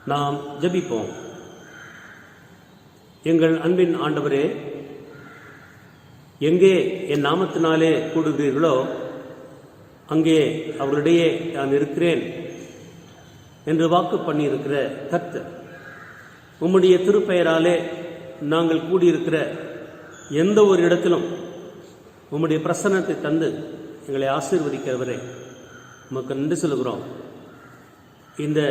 நாம் ஜெபிப்போம். எங்கள் அன்பின் ஆண்டவரே, எங்கே என் நாமத்தினாலே கூடுகிறீர்களோ அங்கே அவர்களிடையே நான் இருக்கிறேன் என்று வாக்கு பண்ணியிருக்கிற கர்த்தர், உம்முடைய திருப்பெயராலே நாங்கள் கூடியிருக்கிற எந்த ஒரு இடத்திலும் உம்முடைய பிரசன்னத்தை தந்து எங்களை ஆசீர்வதிக்கிறவரே, உமக்கு நன்றி சொல்கிறோம். இந்த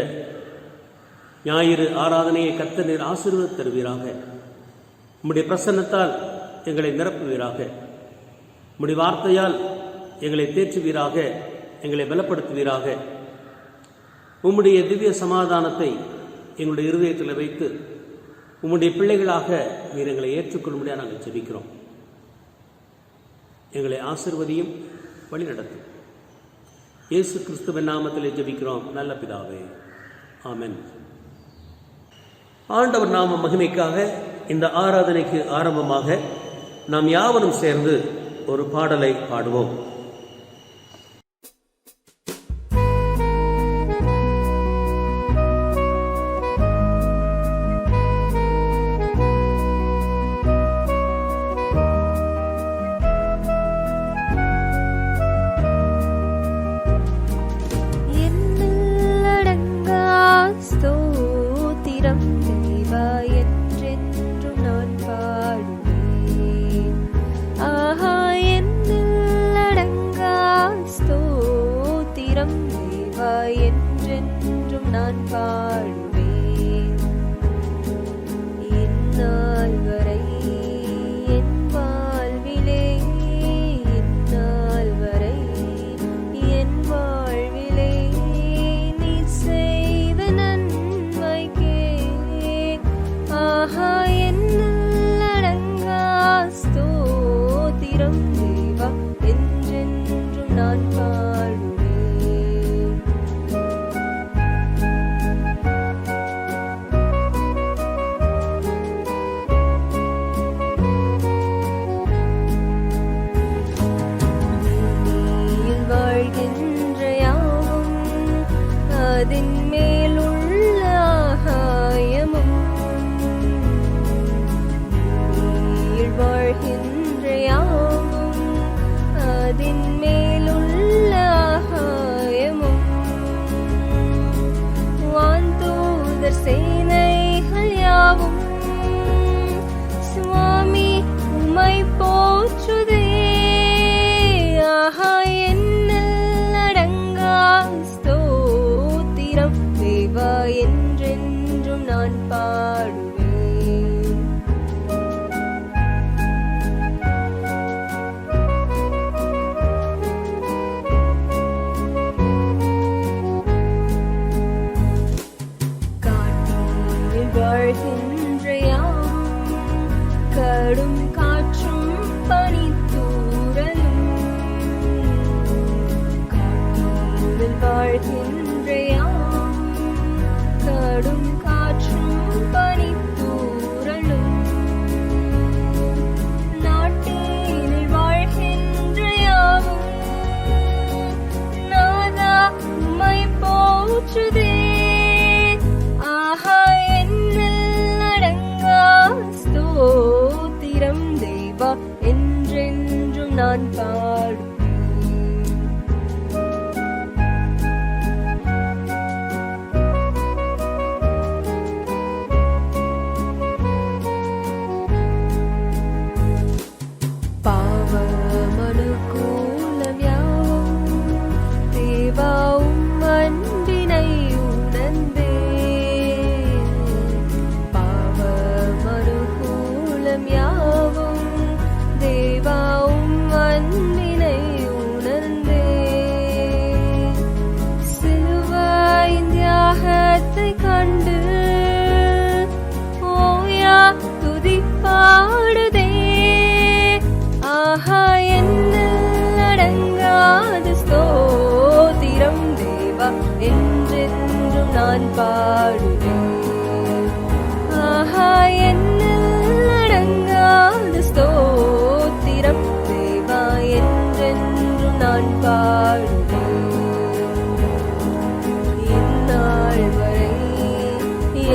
ஞாயிறு ஆராதனையை கர்த்தர் நீர் ஆசீர்வாதம் தருவீராக. உம்முடைய பிரசன்னத்தால் எங்களை நிரப்புவீராக. உம்முடைய வார்த்தையால் எங்களை தேற்றுவீராக, எங்களை பலப்படுத்துவீராக. உம்முடைய திவ்ய சமாதானத்தை எங்களுடைய இருதயத்தில் வைத்து உம்முடைய பிள்ளைகளாக நீர் எங்களை ஏற்றுக்கொள்ளும்படியாக நாங்கள் ஜெபிக்கிறோம். எங்களை ஆசீர்வதியும் வழி நடத்தும். இயேசு கிறிஸ்துவின் நாமத்திலே ஜெபிக்கிறோம் நல்ல பிதாவே, ஆமென். ஆண்டவர் நாம மகிமைக்காக இந்த ஆராதனைக்கு ஆரம்பமாக நாம் யாவரும் சேர்ந்து ஒரு பாடலை பாடுவோம்.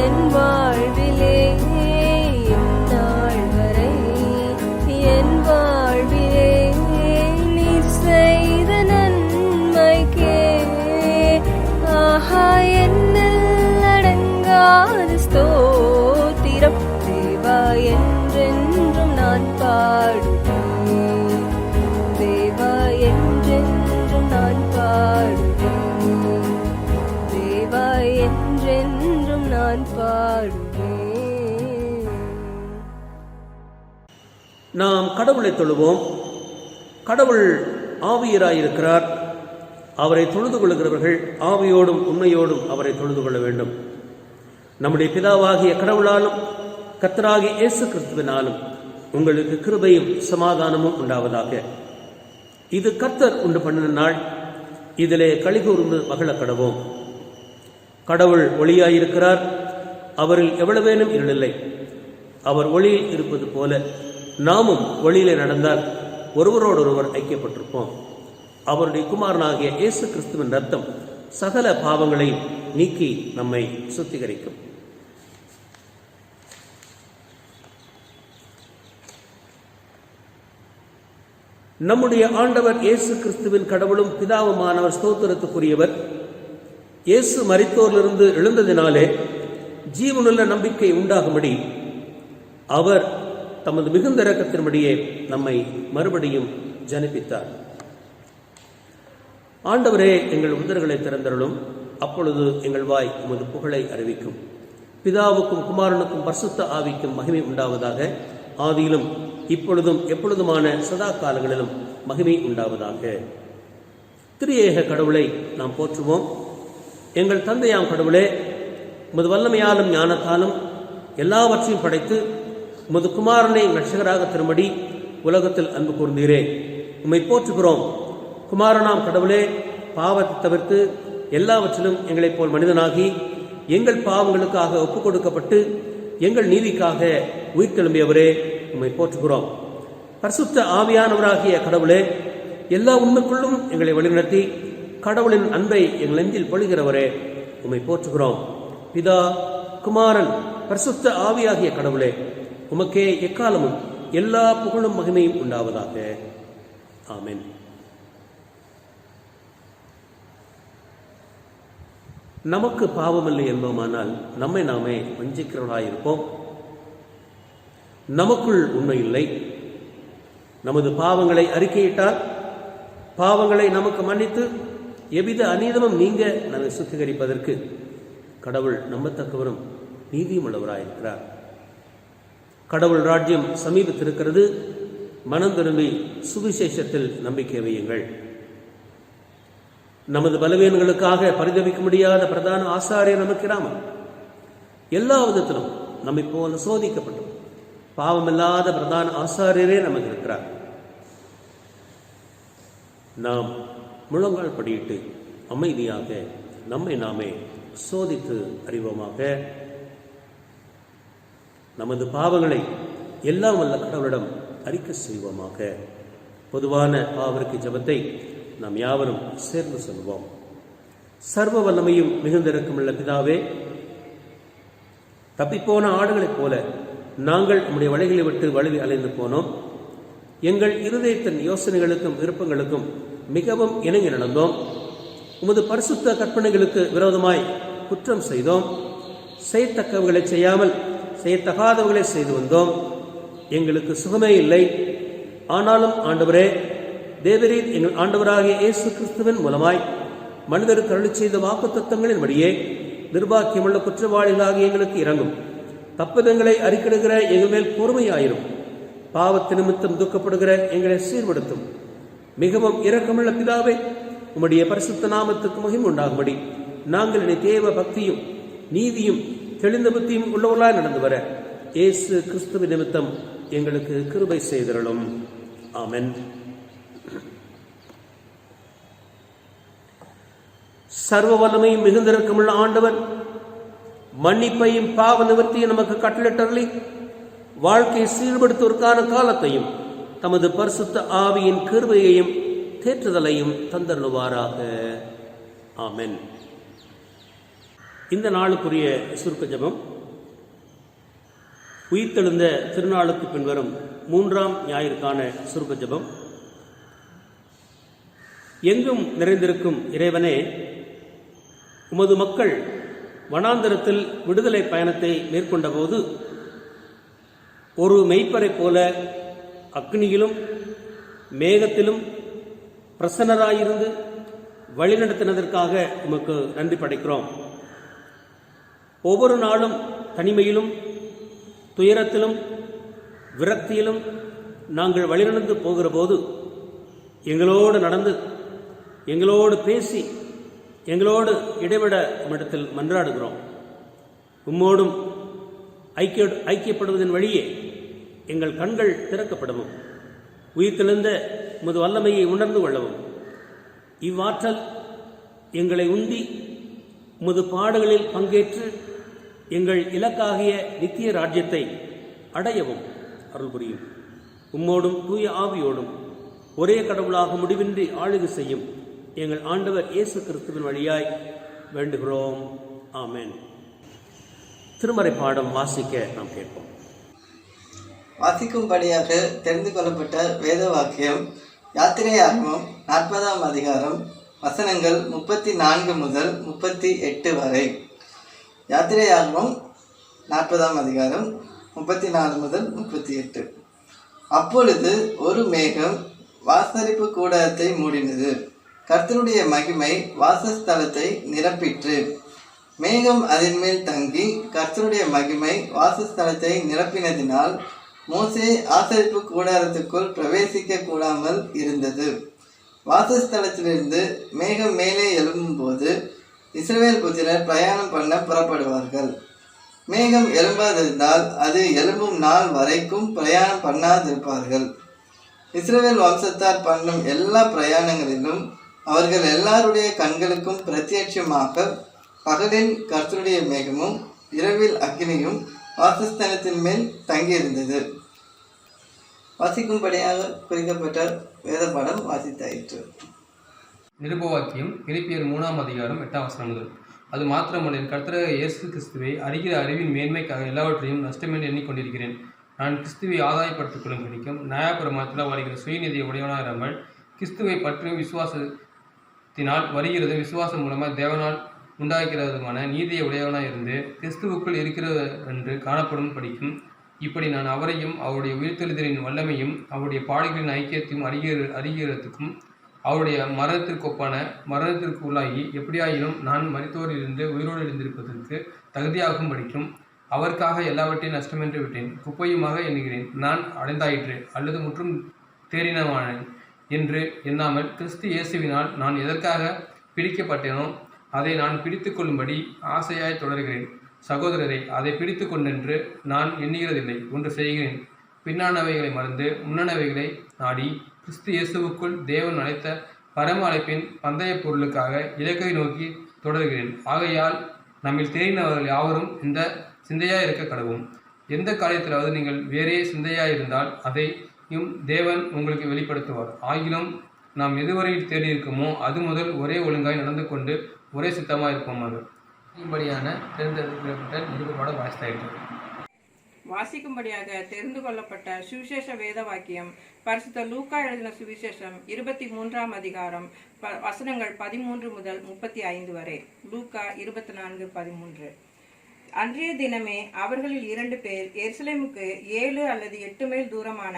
என் வாழ்விலே இந்நாள் வரை என் வாழ்விலே நீர் செய்த நன்மைக்கே ஆஹா என்னில் அடங்காத ஸ்தோத்திரம் தேவா என்றென்றும் நான் பாடுவேன் தேவா என்றென்றும் நான் பாடுவேன் தேவா என்றென்றும் நான் பாடுவேன். நாம் கடவுளை தொழுவோம். கடவுள் ஆவியராயிருக்கிறார். அவரை தொழுது கொள்கிறவர்கள் ஆவியோடும் உண்மையோடும் அவரை தொழுது கொள்ள வேண்டும். நம்முடைய பிதாவாகிய கடவுளாலும் கர்த்தராகிய இயேசு கிறிஸ்துவினாலும் உங்களுக்கு கிருபையும் சமாதானமும் உண்டாவதாக. இது கர்த்தர் உண்டு பண்ணின நாள், இதிலே களிகூர்ந்து மகிழ கடவோம். கடவுள் ஒளியாயிருக்கிறார், அவரில் எவ்வளவேனும் இருளில்லை. அவர் ஒளியில் இருப்பது போல நாமும் ஒளியிலே நடந்தால் ஒருவரோடொருவர் ஐக்கியப்பட்டிருப்போம். அவருடைய குமாரனாகிய இயேசு கிறிஸ்துவின் ரத்தம் சகல பாவங்களையும் நீக்கி நம்மை சுத்திகரிக்கும். நம்முடைய ஆண்டவர் இயேசு கிறிஸ்துவின் கடவுளும் பிதாவுமானவர் ஸ்தோத்திரத்துக்குரியவர். இயேசு மரித்தோரிலிருந்து எழுந்ததினாலே ஜீவனுள்ள நம்பிக்கை உண்டாகும்படி அவர் தமது மிகுந்த இரக்கத்தின்படியே நம்மை மறுபடியும் ஜனிப்பித்தார். ஆண்டவரே, எங்கள் உதடுகளை திறந்தருளும், அப்பொழுது எங்கள் வாய் உமது புகழை அறிவிக்கும். பிதாவுக்கும் குமாரனுக்கும் பரிசுத்த ஆவிக்கும் மகிமை உண்டாவதாக. ஆதியிலும் இப்பொழுதும் எப்பொழுதுமான சதா காலங்களிலும் மகிமை உண்டாவதாக. திரியேக கடவுளை நாம் போற்றுவோம். எங்கள் தந்தையாம் கடவுளே, உமது வல்லமையாலும் ஞானத்தாலும் எல்லாவற்றையும் படைத்து உமது குமாரனை ரட்சகராக திரும்படி உலகத்தில் அன்பு கூர்ந்தீரே, உம்மை போற்றுகிறோம். குமாரனாம் கடவுளே, பாவத்தை தவிர்த்து எல்லாவற்றிலும் எங்களைப் போல் மனிதனாகி எங்கள் பாவங்களுக்காக ஒப்புக் கொடுக்கப்பட்டு எங்கள் நீதிக்காக உயிர்த்தெழும்பியவரே, உம்மை போற்றுகிறோம். பரிசுத்த ஆவியானவராகிய கடவுளே, எல்லா உண்மைக்குள்ளும் எங்களை வழிநடத்தி கடவுளின் அன்பை எங்கள் நெஞ்சில் பொழிகிறவரே, உம்மை போற்றுகிறோம். பிதா, குமாரன், பரிசுத்த ஆவியாகிய கடவுளே, உமக்கே எக்காலமும் எல்லா புகழும் மகிமையும் உண்டாவதாக. ஆமென். நமக்கு பாவமில்லை என்போமானால் நம்மை நாமே வஞ்சிக்கிறவர்களாயிருப்போம். நமக்குள் உண்மை இல்லை. நமது பாவங்களை அறிக்கையிட்டால் பாவங்களை நமக்கு மன்னித்து எவ்வித அநீதமும் நீங்க நம்மை சுத்திகரிப்பதற்கு கடவுள் நம்பத்தக்கவரும் நீதியும் உள்ளவராயிருக்கிறார். கடவுள் ராஜ்யம் சமீபத்திருக்கிறது. மனம் திரும்பி சுவிசேஷத்தில் நம்பிக்கை வையுங்கள். நமது பலவீனங்களுக்காக பரிதவிக்க முடியாத பிரதான ஆசாரியர் நமக்கு இராமல் எல்லா விதத்திலும் நம்மை போல சோதிக்கப்பட்டோம். பாவமில்லாத பிரதான ஆசாரியரே நமக்கு இருக்கிறார். நாம் முழங்கால் படியிட்டு அமைதியாக நம்மை நாமே சோதித்து அறிவோமாக. நமது பாவங்களை எல்லாம் வல்ல கடவுளிடம் அறிக்கை செய்வோமாக. பொதுவான பாவருக்கு ஜெபத்தை நாம் யாவரும் சேர்ந்து சொல்வோம். சர்வ வல்லமையும் மிகுந்த இரக்கமுள்ள பிதாவே, தப்பிப்போன ஆடுகளைப் போல நாங்கள் நம்முடைய வழிகளை விட்டு வழுவி அலைந்து போனோம். எங்கள் இருதயத்தின் யோசனைகளுக்கும் விருப்பங்களுக்கும் மிகவும் இணங்கி நடந்தோம். உமது பரிசுத்த கற்பனைகளுக்கு விரோதமாய் குற்றம் செய்தோம். செய்யத்தக்கவர்களை செய்யாமல் செய்யத்தகாதவர்களை செய்து வந்தோம். எங்களுக்கு சுகமே இல்லை. ஆனாலும் ஆண்டவரே, தேவரீர் எங்கள் ஆண்டவராகிய இயேசு கிறிஸ்துவின் மூலமாய் மனிதருக்கு அருளி செய்த வாக்குத்தத்தங்களின்படியே நிர்வாக்கியமுள்ள குற்றவாளிகளாகிய எங்களுக்கு இறங்கும். தப்புதங்களை அறிக்கிடுகிற எங்கள் மேல் பொறுமையாயிரும். பாவத்து நிமித்தம் துக்கப்படுகிற எங்களை சீர்படுத்தும். மிகவும் இரக்கமுள்ள பிதாவே, உம்முடைய பரிசுத்த நாமத்துக்கு மகிமை உண்டாகும்படி நாங்கள் இனி தேவ பக்தியும் நீதியும் தெளிந்த புத்தியும் உள்ளவர்களாய் நடந்து வர இயேசு கிறிஸ்துவின் நிமித்தம் எங்களுக்கு கிருபை செய்தருளும். ஆமென். சர்வ வல்லமையும் மிகுந்த இரக்கமுள்ள ஆண்டவர் மன்னிப்பையும் பாவ நிவர்த்தியும் நமக்கு கட்டளிட்டருளி வாழ்க்கையை சீர்படுத்துவதற்கான காலத்தையும் தமது பரிசுத்த ஆவியின் கிருபையையும் தேற்றுதலையும் தந்தருளுவாராக. ஆமென். இந்த நாளுக்குரிய சுருக்க ஜெபம். உயிர்த்தெழுந்த திருநாளுக்கு பின்வரும் 3ஆம் ஞாயிற்கான சுருக்க ஜெபம். எங்கும் நிறைந்திருக்கும் இறைவனே, உமது மக்கள் வனாந்தரத்தில் விடுதலை பயணத்தை மேற்கொண்ட போது ஒரு மெய்ப்பரைப் போல அக்னியிலும் மேகத்திலும் பிரசன்னராயிருந்து வழிநடத்தினதற்காக உமக்கு நன்றி படைக்கிறோம். ஒவ்வொரு நாளும் தனிமையிலும் துயரத்திலும் விரக்தியிலும் நாங்கள் வழிநடந்து போகிற போது எங்களோடு நடந்து எங்களோடு பேசி எங்களோடு இடைவிட உம்மிடத்தில் மன்றாடுகிறோம். உம்மோடும் ஐக்கியப்படுவதன் வழியே எங்கள் கண்கள் திறக்கப்படவும் உயிர்த்தெழுந்த உமது வல்லமையை உணர்ந்து கொள்ளவும் இவ்வாற்றல் எங்களை உந்தி உமது பாடுகளில் பங்கேற்று எங்கள் இலக்காகிய நித்திய ராஜ்யத்தை அடையவும் அருள் புரியும். உம்மோடும் தூய ஆவியோடும் ஒரே கடவுளாக முடிவின்றி ஆளுகை செய்யும் எங்கள் ஆண்டவர் இயேசு கிறிஸ்துவின் வழியாய் வேண்டுகிறோம். ஆமென். திருமறை பாடம் வாசிக்க நாம் கேட்போம். வாசிக்கும்படியாக தெரிந்து கொள்ளப்பட்ட வேத வாக்கியம் யாத்திரையாகமம் 40ஆம் அதிகாரம் வசனங்கள் 34 முதல் 38 வரை. யாத்திரையாகமம் 40ஆம் அதிகாரம் 34 முதல் 38. அப்பொழுது ஒரு மேகம் வாசரிப்பு கூடாரத்தை மூடினது. கர்த்தருடைய மகிமை வாசஸ்தலத்தை நிரப்பிற்று. மேகம் அதன் மேல் தங்கி கர்த்தருடைய மகிமை வாசஸ்தலத்தை நிரப்பினதினால் மோசே ஆசரிப்பு கூடாரத்துக்குள் பிரவேசிக்க கூடாமல் இருந்தது. வாசஸ்தலத்திலிருந்து மேகம் மேலே எழும்பும்போது இஸ்ரவேல் புத்திரர் பிரயாணம் பண்ண புறப்படுவார்கள். மேகம் எழும்பாதிருந்தால் அது எழும்பும் நாள் வரைக்கும் பிரயாணம் பண்ணாதிருப்பார்கள். இஸ்ரவேல் வம்சத்தார் பண்ணும் எல்லா பிரயாணங்களிலும் அவர்கள் எல்லாருடைய கண்களுக்கும் பிரத்யட்சமாக பகலில் கர்த்தருடைய மேகமும் இரவில் அக்கினியும் வாசஸ்தலத்தின் மேல் தங்கியிருந்தது. வாசிக்கும்படியாக குறிக்கப்பட்ட வேத பாடம் வாசித்தாயிற்று. நிருபவாக்கியம் பிலிப்பியர் 3ஆம் அதிகாரம் 8ஆம் வசனம் முதல். அது மாத்திரமல்ல, கர்த்தராகிய இயேசு கிறிஸ்துவை அறிகிற அறிவின் மேன்மைக்காக எல்லாவற்றையும் நஷ்டமென்று எண்ணிக்கொண்டிருக்கிறேன். நான் கிறிஸ்துவை ஆதாயப்படுத்திக் கொள்ளும் பிடிக்கும் நியாயப்பிரமாணத்தில் வருகிற சுயநிதியை உடையவனாயிராமல் கிறிஸ்துவை பற்றும் விசுவாசத்தினால் வருகிறது விசுவாசம் மூலமாக தேவனால் உண்டாகிறதுமான நீதியை உடையவனாய் இருந்து கிறிஸ்துவுக்குள் இருக்கிறது என்று காணப்படும் படிக்கும். இப்படி நான் அவரையும் அவருடைய உயிர்த்தெழுதலின் வல்லமையும் அவருடைய பாடுகளின் ஐக்கியத்தையும் அறிகிறதுக்கும் அவருடைய மரணத்திற்கு உள்ளாகி எப்படியாயினும் நான் மரித்தோரிலிருந்து உயிரோடு எழுந்திருப்பதற்கு தகுதியாகும் படிக்கும் அவருக்காக எல்லாவற்றையும் நஷ்டமென்று விட்டேன், குப்பையுமாக எண்ணுகிறேன். நான் அடைந்தாயிற்று அல்லது முற்றும் தேறினவானேன் என்று எண்ணாமல் கிறிஸ்து இயேசுவினால் நான் எதற்காக பிடிக்கப்பட்டேனோ அதை நான் பிடித்து கொள்ளும்படி ஆசையாய் தொடர்கிறேன். சகோதரரை, அதை பிடித்து கொண்டென்று நான் எண்ணுகிறதில்லை. ஒன்று செய்கிறேன், பின்னானவைகளை மறந்து முன்னனவைகளை நாடி கிறிஸ்து இயேசுவுக்குள் தேவன் அழைத்த பரம அழைப்பின் பந்தய பொருளுக்காக இலக்கை நோக்கி தொடர்கிறேன். ஆகையால் நம்மில் தேறினவர்கள் யாவரும் இந்த சிந்தையாய் இருக்க கடவும். எந்த காரியத்திலாவது நீங்கள் வேறே சிந்தையாயிருந்தால் அதையும் தேவன் உங்களுக்கு வெளிப்படுத்துவார். ஆகிலும் நாம் எதுவரையில் தேடியிருக்கோமோ அது முதல் ஒரே ஒழுங்காய் நடந்து கொண்டு ஒரே சித்தமாக இருப்போமாக. இப்படியான தேர்ந்தெடுக்கப்பட்ட நிருபப்பாட வாசித்தாயிற்று. வாசிக்கும்படியாக தெரிந்து கொள்ளப்பட்ட சுவிசேஷ வேத வாக்கியம் பரிசுத்த லூக்கா எழுதின சுவிசேஷம் 23ஆம் அதிகாரம் வசனங்கள் 13 முதல் 35 வரை. லூக்கா 24:13. அன்றைய தினமே அவர்களில் 2 பேர் எருசலேமுக்கு 7 அல்லது 8 மைல் தூரமான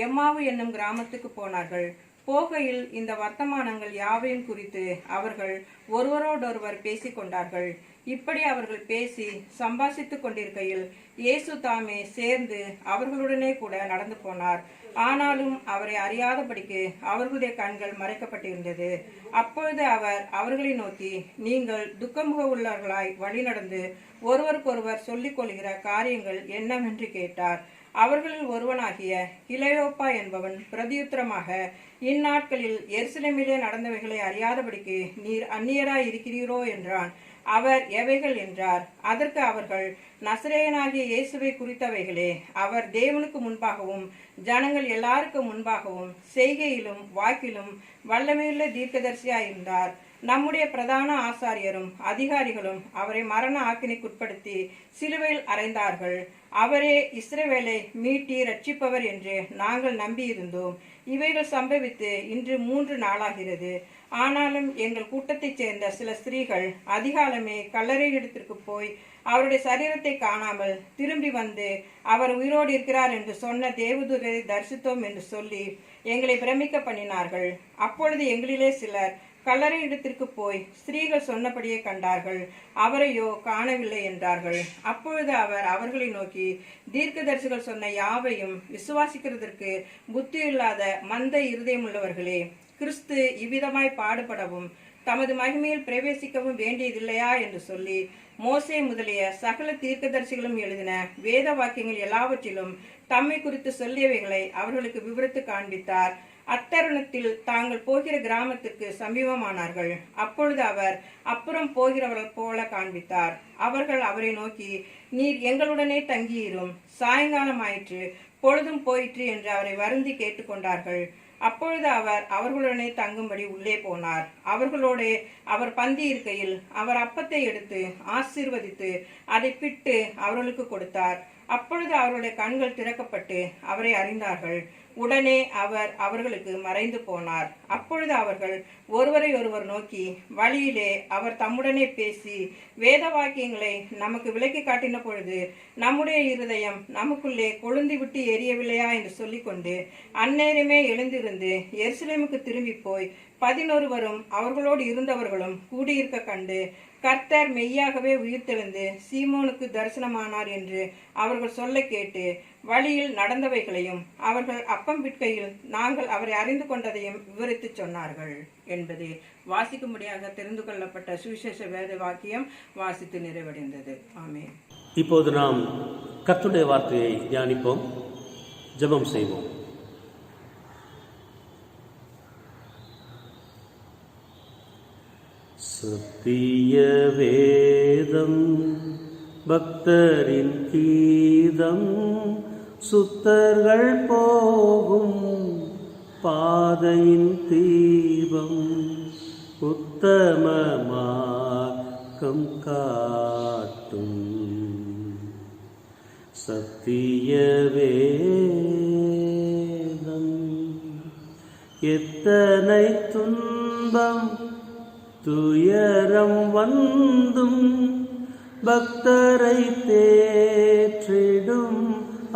எம்மாவு என்னும் கிராமத்துக்கு போனார்கள். போகையில் இந்த வர்த்தமானங்கள் யாவையும் குறித்து அவர்கள் ஒருவரோடொருவர் பேசிக்கொண்டார்கள். இப்படி அவர்கள் பேசி சம்பாஷித்துக் கொண்டிருக்கையில் இயேசு தாமே சேர்ந்து அவர்களுடனே கூட நடந்து போனார். ஆனாலும் அவரை அறியாதபடிக்கு அவர்களுடைய கண்கள் மறைக்கப்பட்டிருந்தது. அப்பொழுது அவர் அவர்களை நோக்கி, நீங்கள் துக்கமுக உள்ளவர்களாய் வழி நடந்து ஒருவருக்கொருவர் சொல்லிக் கொள்கிற காரியங்கள் என்னவென்று கேட்டார். அவர்களில் ஒருவனாகிய கிளையோப்பா என்பவன் பிரதியுத்தரமாக, இந்நாட்களில் எருசலேமிலே நடந்தவைகளை அறியாதபடிக்கு நீர் அந்நியராய் இருக்கிறீரோ என்றான். அவர் எவைகள் என்றார். அதற்கு அவர்கள், நசரேயனாகிய இயேசுவை குறித்தவைகளே. அவர் தேவனுக்கு முன்பாகவும் ஜனங்கள் எல்லாருக்கும் முன்பாகவும் செய்கையிலும் வாக்கிலும் வல்லமையுள்ள தீர்க்கதரிசியாயிருந்தார். நம்முடைய பிரதான ஆசாரியரும் அதிகாரிகளும் அவரை மரண ஆக்கினைக்குட்படுத்தி சிலுவையில் அறைந்தார்கள். அவரே இஸ்ரவேலை மீட்டி ரட்சிப்பவர் என்று நாங்கள் நம்பியிருந்தோம். இவைகள் சம்பவித்து இன்று 3 நாளாகிறது. ஆனாலும் எங்கள் கூட்டத்தைச் சேர்ந்த சில ஸ்திரீகள் அதிகாலமே கல்லறை இடத்திற்கு போய் அவருடைய சரீரத்தை காணாமல் திரும்பி வந்து அவர் உயிரோடு இருக்கிறார் என்று சொன்ன தேவதூதரை தரிசித்தோம் என்று சொல்லி எங்களை பிரமிக்க பண்ணினார்கள். அப்பொழுது எங்களிலே சிலர் கல்லறை இடத்திற்கு போய் ஸ்திரீகள் சொன்னபடியே கண்டார்கள், அவரையோ காணவில்லை என்றார்கள். அப்பொழுது அவர் அவர்களை நோக்கி, தீர்க்கதரிசிகள் சொன்ன யாவையும் விசுவாசிக்கிறதற்கு புத்தி இல்லாத மந்த இருதயமுள்ளவர்களே, கிறிஸ்து இவ்விதமாய் பாடுபடவும் தமது மகிமையில் பிரவேசிக்கவும் வேண்டியதில்லையா என்று சொல்லி மோசே முதலிய சகல தீர்க்கதரிசிகளும் எழுதின வேத வாக்கியங்கள் எல்லாவற்றிலும் தம்மை குறித்து சொல்லியவைகளை அவர்களுக்கு விவரித்து காண்பித்தார். அத்தருணத்தில் தாங்கள் போகிற கிராமத்துக்கு சமீபமானார்கள். அப்பொழுது அவர் அப்புறம் போகிறவர்கள் போல காண்பித்தார். அவர்கள் அவரை நோக்கி, நீர் எங்களுடனே தங்கியிரும், சாயங்காலம் ஆயிற்று, பொழுதும் போயிற்று என்று அவரை வருந்தி கேட்டுக்கொண்டார்கள். அப்பொழுது அவர் அவர்களுடனே தங்கும்படி உள்ளே போனார். அவர்களோடு அவர் பந்தி இருக்கையில் அவர் அப்பத்தை எடுத்து ஆசீர்வதித்து அதை பிட்டு அவர்களுக்கு கொடுத்தார். அப்பொழுது அவருடைய கண்கள் திறக்கப்பட்டு அவரை அறிந்தார்கள். உடனே அவர் அவர்களுக்கு மறைந்து போனார். அப்பொழுது அவர்கள் ஒருவரை ஒருவர் நோக்கி, வழியிலே அவர் தம்முடனே பேசி வேத வாக்கியங்களை நமக்கு விளக்கி காட்டின பொழுது நம்முடைய இருதயம் நமக்குள்ளே கொழுந்து விட்டு எரியவில்லையா என்று சொல்லிக்கொண்டு அந்நேரமே எழுந்திருந்து எருசலேமுக்கு திரும்பி போய் 11 அவர்களோடு இருந்தவர்களும் கூடியிருக்க கண்டு, கர்த்தர் மெய்யாகவே உயிர்த்தெழுந்து சீமோனுக்கு தரிசனமானார் என்று அவர்கள் சொல்ல கேட்டு வழியில் நடந்தவைகளையும் அவர்கள் அப்பம் விற்கையில் நாங்கள் அவரை அறிந்து கொண்டதையும் விவரித்து சொன்னார்கள் என்பது வாசிக்கும்படியாக தெரிந்து கொள்ளப்பட்ட சுவிசேஷ வேத வாக்கியம் வாசித்து நிறைவடைந்தது. ஆமென். இப்போது நாம் கர்த்தருடைய வார்த்தையை தியானிப்போம், ஜெபம் செய்வோம். சத்திய வேதம் பக்தரின் கீதம், சுத்தர்கள் போகும் பாதையின் தீபம், உத்தம மார்க்கம் காட்டும். சத்திய வேதம் எத்தனை துன்பம் துயரம் வந்தும் பக்தரை தேற்றிடும்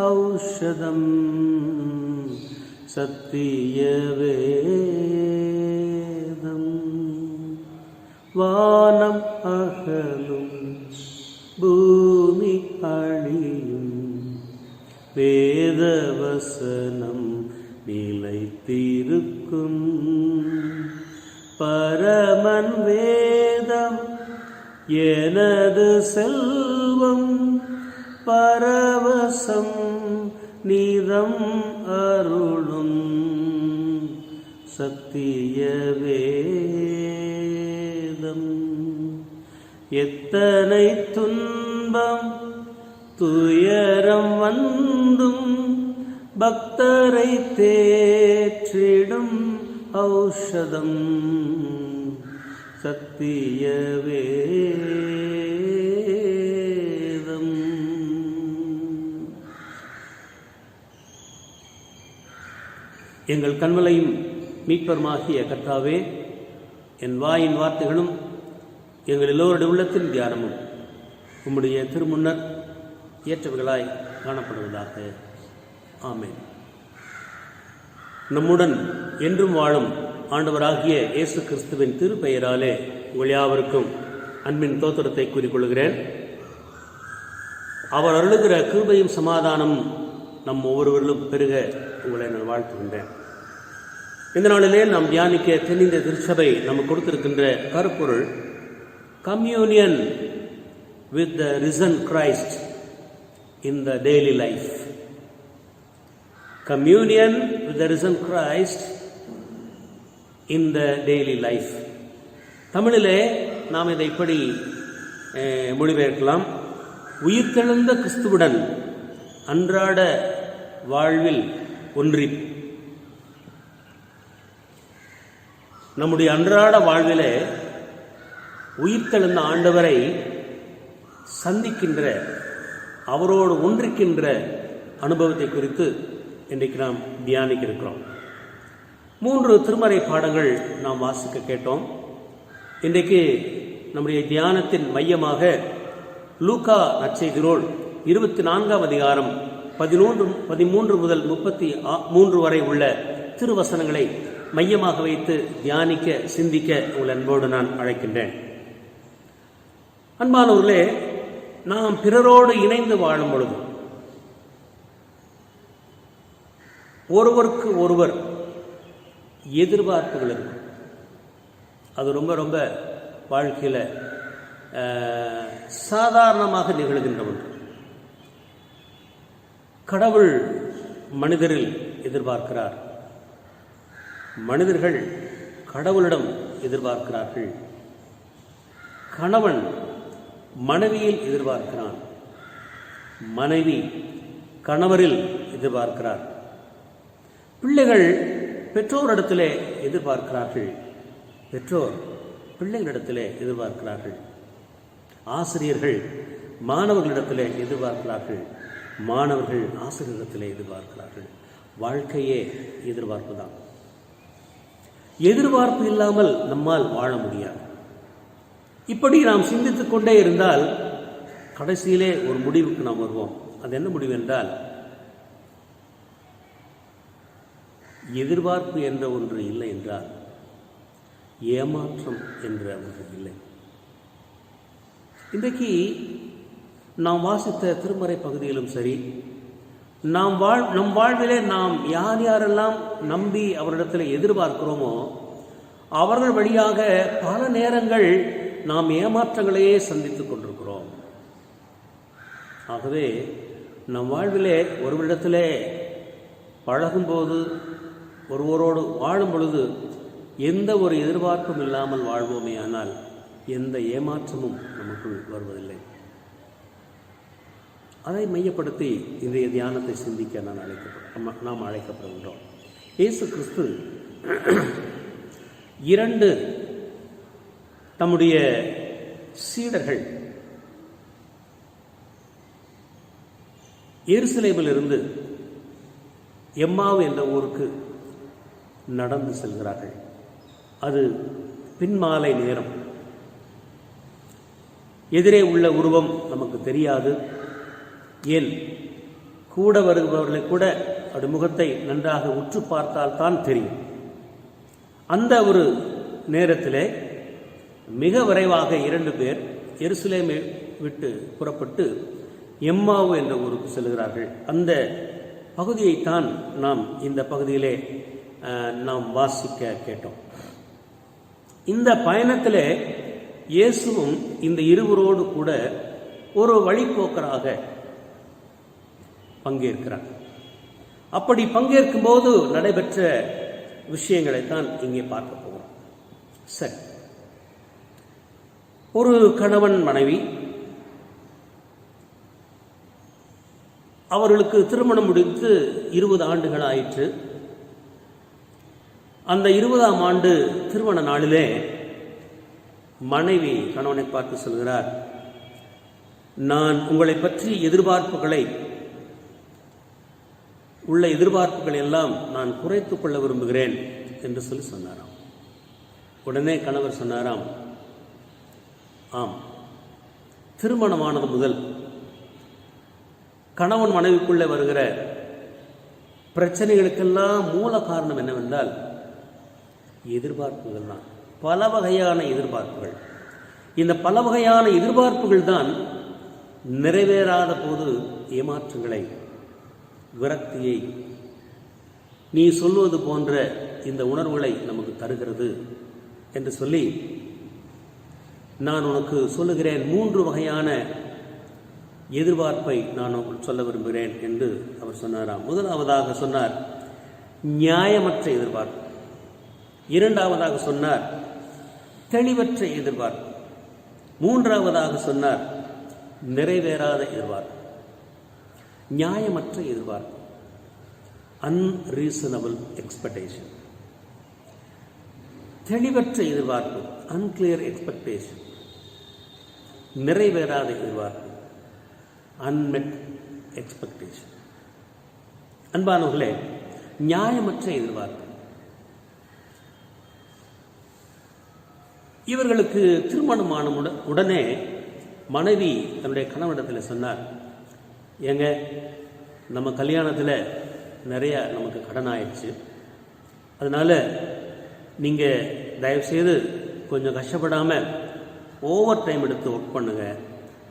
ஔஷதம். சத்திய வேதம் வானம் அகலும் பூமி அழியும், வேதவசனம் நிலைத்திருக்கும். பரமன் வேதம் எனது செல்வம், பரவசம் நிறம் அருளும். சத்திய வேதம் எத்தனை துன்பம் துயரம் வந்தும் பக்தரை தேற்றிடும் ஔஷதம். சத்திய வேதம். எங்கள் கண்மலையும் மீட்பருமாகிய கர்த்தாவே, என் வாயின் வார்த்தைகளும் எங்கள் எல்லோருடைய உள்ளத்தின் தியானமும் உம்முடைய திருமுன்னர் ஏற்றவர்களாய் காணப்படுவதாக. ஆமென். நம்முடன் என்றும் வாழும் ஆண்டவராகிய இயேசு கிறிஸ்துவின் திருப்பெயராலே உங்கள் யாவருக்கும் அன்பின் தோத்திரத்தை கூறிக்கொள்கிறேன். அவர் அருளுகிற கிருபையும் சமாதானம் நம் ஒவ்வொருவரிலும் பெருக உங்களை நான் வாழ்த்துகின்றேன். இந்த நாளிலே நாம் தியானிக்க தென்னிந்திய திருச்சபை நமக்கு கொடுத்திருக்கின்ற கருப்பொருள் communion with the risen Christ in the daily life. Communion with the risen Christ in the daily life. தமிழிலே நாம் இதை இப்படி மொழிபெயர்க்கலாம்: உயிர்த்தெழுந்த கிறிஸ்துவுடன் அன்றாட வாழ்வில் ஒன்றி. நம்முடைய அன்றாட வாழ்விலே உயிர்த்தெழுந்த ஆண்டவரை சந்திக்கின்ற, அவரோடு ஒன்றிக்கின்ற அனுபவத்தை குறித்து இன்றைக்கு நாம் தியானிக்க இருக்கிறோம். 3 திருமறை பாடங்கள் நாம் வாசிக்க கேட்டோம். இன்றைக்கு நம்முடைய தியானத்தின் மையமாக லூக்கா நற்செய்தி நூல் 24ஆம் அதிகாரம் 13 முதல் 33 வரை உள்ள திருவசனங்களை மையமாக வைத்து தியானிக்க, சிந்திக்க உங்கள் அன்போடு நான் அழைக்கின்றேன். அன்பானவர்களே, நாம் பிறரோடு இணைந்து வாழும் பொழுது ஒருவருக்கு ஒருவர் எதிர்பார்ப்புகள் இருக்கும். அது ரொம்ப ரொம்ப வாழ்க்கையில் சாதாரணமாக நிகழ்கின்ற ஒன்று. கடவுள் மனிதரில் எதிர்பார்க்கிறார், மனிதர்கள் கடவுளிடம் எதிர்பார்க்கிறார்கள். கணவன் மனைவியில் எதிர்பார்க்கிறான், மனைவி கணவரில் எதிர்பார்க்கிறார். பிள்ளைகள் பெற்றோரிடத்திலே எதிர்பார்க்கிறார்கள், பெற்றோர் பிள்ளைகளிடத்திலே எதிர்பார்க்கிறார்கள். ஆசிரியர்கள் மாணவர்களிடத்திலே எதிர்பார்க்கிறார்கள், மாணவர்கள் ஆசிரியரிடத்திலே எதிர்பார்க்கிறார்கள். வாழ்க்கையே எதிர்பார்ப்பு தான். எதிர்பார்ப்பு இல்லாமல் நம்மால் வாழ முடியாது. இப்படி நாம் சிந்தித்துக் கொண்டே இருந்தால் கடைசியிலே ஒரு முடிவுக்கு நாம் வருவோம். அது என்ன முடிவு என்றால், எதிர்பார்ப்பு என்ற ஒன்று இல்லை என்றால் ஏமாற்றம் என்ற ஒன்று இல்லை. இன்றைக்கு நாம் வாசித்த திருமறை பகுதியிலும் சரி, நம் வாழ்விலே நாம் யார் யாரெல்லாம் நம்பி அவரிடத்தில் எதிர்பார்க்கிறோமோ அவர்கள் வழியாக பல நேரங்கள் நாம் ஏமாற்றங்களையே சந்தித்துக் கொண்டிருக்கிறோம். ஆகவே நம் வாழ்விலே ஒருவரிடத்திலே பழகும்போது, ஒருவரோடு வாழும் பொழுது எந்த ஒரு எதிர்பார்ப்பும் இல்லாமல் வாழ்வோமே ஆனால் எந்த ஏமாற்றமும் நமக்குள் வருவதில்லை. அதை மையப்படுத்தி இன்றைய தியானத்தை சிந்திக்க நாம் அழைக்கப்படுகின்றோம். இயேசு கிறிஸ்து 2 தம்முடைய சீடர்கள் எருசலேமிலிருந்து எம்மாவு என்ற ஊருக்கு நடந்து செல்கிறார்கள். அது பின்மாலை நேரம். எதிரே உள்ள உருவம் நமக்கு தெரியாது. ஏன், கூட வருபவர்களை கூட அவருடைய முகத்தை நன்றாக உற்று பார்த்தால் தான் தெரியும். அந்த ஒரு நேரத்திலே மிக விரைவாக 2 பேர் எருசலேமை விட்டு புறப்பட்டு எம்மாவு என்ற ஊருக்கு செல்கிறார்கள். அந்த பகுதியைத்தான் நாம் இந்த பகுதியிலே நாம் வாசிக்க கேட்டோம். இந்த பயணத்திலே இயேசுவும் இந்த இருவரோடு கூட ஒரு வழிபோக்கராக பங்கேற்கிறார். அப்படி பங்கேற்கும் போது நடைபெற்ற விஷயங்களைத்தான் இங்கே பார்க்க போகிறோம். சரி, ஒரு கணவன் மனைவி, அவர்களுக்கு திருமணம் முடித்து 20 ஆண்டுகள் ஆயிற்று. அந்த 20ஆம் ஆண்டு திருமண நாளிலே மனைவி கணவனை பார்த்து சொல்கிறார், நான் உங்களை பற்றி எதிர்பார்ப்புகள் எல்லாம் நான் குறைத்துக் கொள்ள விரும்புகிறேன் என்று சொன்னாராம். உடனே கணவர் சொன்னாராம், ஆம், திருமணமானது முதல் கணவன் மனைவிக்குள்ளே வருகிற பிரச்சனைகளுக்கெல்லாம் மூல காரணம் என்னவென்றால் எதிர்பார்ப்புகள் தான். பல வகையான எதிர்பார்ப்புகள். இந்த பல வகையான எதிர்பார்ப்புகள் தான் நிறைவேறாத போது ஏமாற்றங்களை, விரக்தியை, நீ சொல்வது போன்ற இந்த உணர்வுகளை நமக்கு தருகிறது என்று சொல்லி, நான் உனக்கு சொல்லுகிறேன் 3 வகையான எதிர்பார்ப்பை நான் சொல்ல விரும்புகிறேன் என்று அவர் சொன்னாராம். முதலாவதாக சொன்னார் நியாயமற்ற எதிர்பார்ப்பு. இரண்டாவதாக சொன்னார் தெளிவற்ற எதிர்பார்ப்பு. மூன்றாவதாக சொன்னார் நிறைவேறாத எதிர்பார்ப்பு. நியாயமற்ற எதிர்பார்ப்பு, அன்ரீசனபிள் எக்ஸ்பெக்டேஷன். தெளிவற்ற எதிர்பார்ப்பு, அன்கிளியர் எக்ஸ்பெக்டேஷன். நிறைவேறாத எதிர்பார்ப்பு, அன்மெட் எக்ஸ்பெக்டேஷன். அன்பானவர்களே, நியாயமற்ற எதிர்பார்ப்பு. இவர்களுக்கு திருமணமான உடனே மனைவி தன்னுடைய கணவனிடத்தில் சொன்னார், ஏங்க நம்ம கல்யாணத்தில் நிறைய நமக்கு கடன் ஆயிடுச்சு, அதனால நீங்கள் தயவுசெய்து கொஞ்சம் கஷ்டப்படாமல் ஓவர் டைம் எடுத்து ஒர்க் பண்ணுங்க,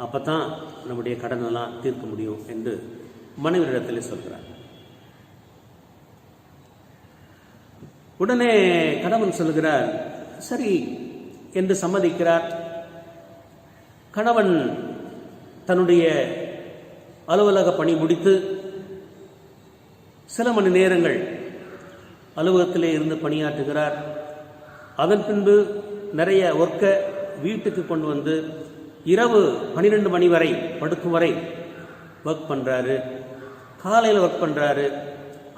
அப்போ தான் நம்முடைய கடனெல்லாம் தீர்க்க முடியும் என்று மனைவியிடத்தில் சொல்கிறார். உடனே கணவன் சொல்கிறார், சரி என்று சம்மதிக்கிறார். கணவன் தன்னுடைய அலுவலக பணி முடித்து சில மணி நேரங்கள் அலுவலகத்திலே இருந்து பணியாற்றுகிறார். அதன் பின்பு நிறைய ஒர்க்கை வீட்டுக்கு கொண்டு வந்து இரவு 12 மணி வரை படுக்கும் வரை ஒர்க் பண்ணுறாரு. காலையில் ஒர்க் பண்ணுறாரு,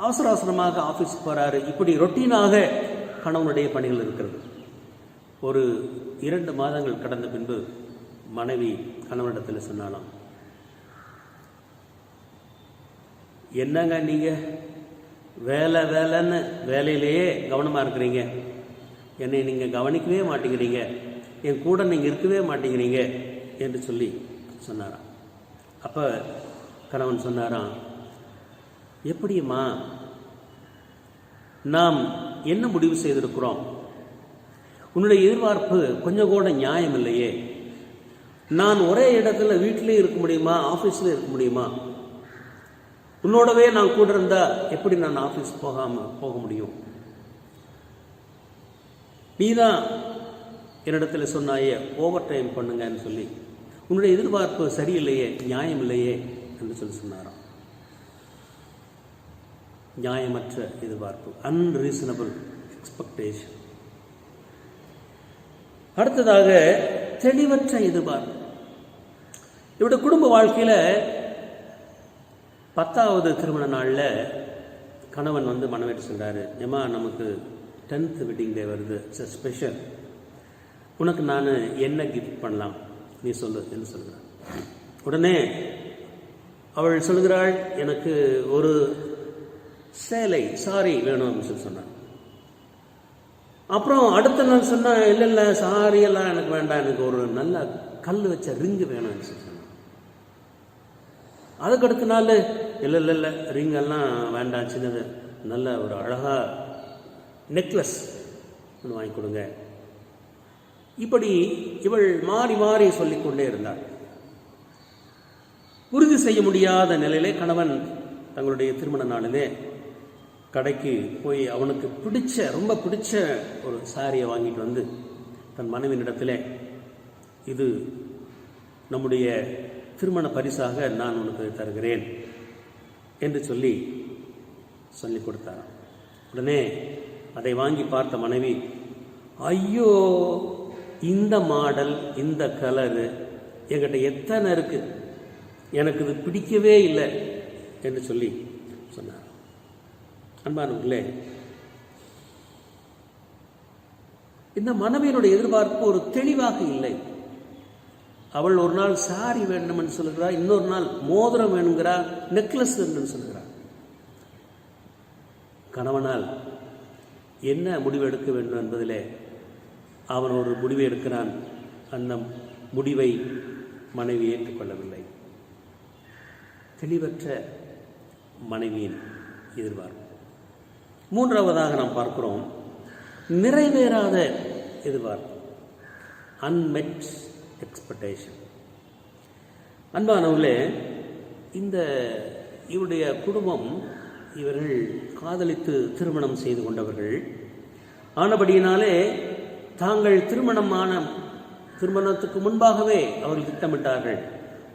அவசர அவசரமாக ஆஃபீஸுக்கு போகிறாரு. இப்படி ரொட்டீனாக கணவனுடைய பணிகள் இருக்கிறது. ஒரு 2 மாதங்கள் கடந்த பின்பு மனைவி கணவனிடத்தில் சொன்னாலாம், என்னங்க நீங்கள் வேலைன்னு வேலையிலேயே கவனமாக இருக்கிறீங்க, என்னை நீங்கள் கவனிக்கவே மாட்டேங்கிறீங்க, என் கூட நீங்கள் இருக்கவே மாட்டேங்கிறீங்க என்று சொல்லி சொன்னாராம். அப்போ கணவன் சொன்னாராம், எப்படிம்மா, நாம் என்ன முடிவு செய்திருக்கிறோம்? உன்னுடைய எதிர்பார்ப்பு கொஞ்சம் கூட நியாயம் இல்லையே. நான் ஒரே இடத்துல வீட்டிலே இருக்க முடியுமா, ஆஃபீஸில் இருக்க முடியுமா? உன்னோடவே நான் கூட இருந்தா எப்படி நான் ஆஃபீஸ் போக முடியும்? நீதான் என்னிடத்துல சொன்னாயே ஓவர் டைம் பண்ணுங்கன்னு சொல்லி, உன்னுடைய எதிர்பார்ப்பு சரியில்லையே, நியாயம் இல்லையே என்று சொல்லி சொன்னாராம். நியாயமற்ற எதிர்பார்ப்பு, அன்ரீசனபிள் எக்ஸ்பெக்டேஷன். அடுத்ததாக தெளிவற்ற எதிர்பார்ப்பு. இவருடைய குடும்ப வாழ்க்கையில் 10வது திருமண நாளில் கணவன் வந்து மனைவிட்டு சொல்கிறாரு, ஏமா நமக்கு 10th வெட்டிங் டே வருது, இட்ஸ் ஸ்பெஷல், உனக்கு நான் என்ன கிஃப்ட் பண்ணலாம் நீ சொல்லு என்று சொல்கிறார். உடனே அவள் சொல்கிறாள், எனக்கு ஒரு சேலை சாரி வேணும் அப்படின்னு சொல்லி சொன்னான். அப்புறம் அடுத்த நாள் சொன்னா, இல்லை சாரி எல்லாம் எனக்கு வேண்டாம், எனக்கு ஒரு நல்ல கல் வச்ச ரிங்கு வேணும்னு சொல்லி சொன்னான். அதுக்கு அடுத்த நாள் இல்லை ரிங் எல்லாம் வேண்டாம், சின்னது நல்ல ஒரு அழகா நெக்லஸ் ஒன்று வாங்கி கொடுங்க. இப்படி இவள் மாறி மாறி சொல்லிக்கொண்டே இருந்தாள். உறுதி செய்ய முடியாத நிலையிலே கணவன் தங்களுடைய திருமண நாளிலே கடைக்கு போய் அவனுக்கு ரொம்ப பிடிச்ச ஒரு சாரியை வாங்கிட்டு வந்து தன் மனைவியிடத்திலே, இது நம்முடைய திருமண பரிசாக நான் உனக்கு தருகிறேன் என்று சொல்லி கொடுத்தார். உடனே அதை வாங்கி பார்த்த மனைவி, ஐயோ இந்த மாடல் இந்த கலரு என்கிட்ட எத்தனை இருக்கு, எனக்கு இது பிடிக்கவே இல்லை என்று சொல்லி சொன்னார். அன்பானவர்களே, இந்த மனைவியினுடைய எதிர்பார்ப்பு ஒரு தெளிவாக இல்லை. அவள் ஒரு நாள் சாரி வேண்டும் என்று சொல்கிறார், இன்னொரு நாள் மோதிரம் வேணுங்கிறார், நெக்லஸ் என்று சொல்கிறார். கணவனால் என்ன முடிவு எடுக்க வேண்டும் என்பதிலே அவன் ஒரு முடிவை எடுக்கிறான். அந்த முடிவை மனைவி ஏற்றுக்கொள்ளவில்லை. தெளிவற்ற மனைவியின் எதிர்பார்ப்பு. 3வதாக நாம் பார்க்கிறோம், நிறைவேறாத எதிர்பார்ப்பு, அன்மெட் எக்ஸ்பெக்டேஷன். அன்பானவர்களே, இவருடைய குடும்பம், இவர்கள் காதலித்து திருமணம் செய்து கொண்டவர்கள் ஆனபடியினாலே தாங்கள் திருமணத்துக்கு முன்பாகவே அவர்கள் திட்டமிட்டார்கள்,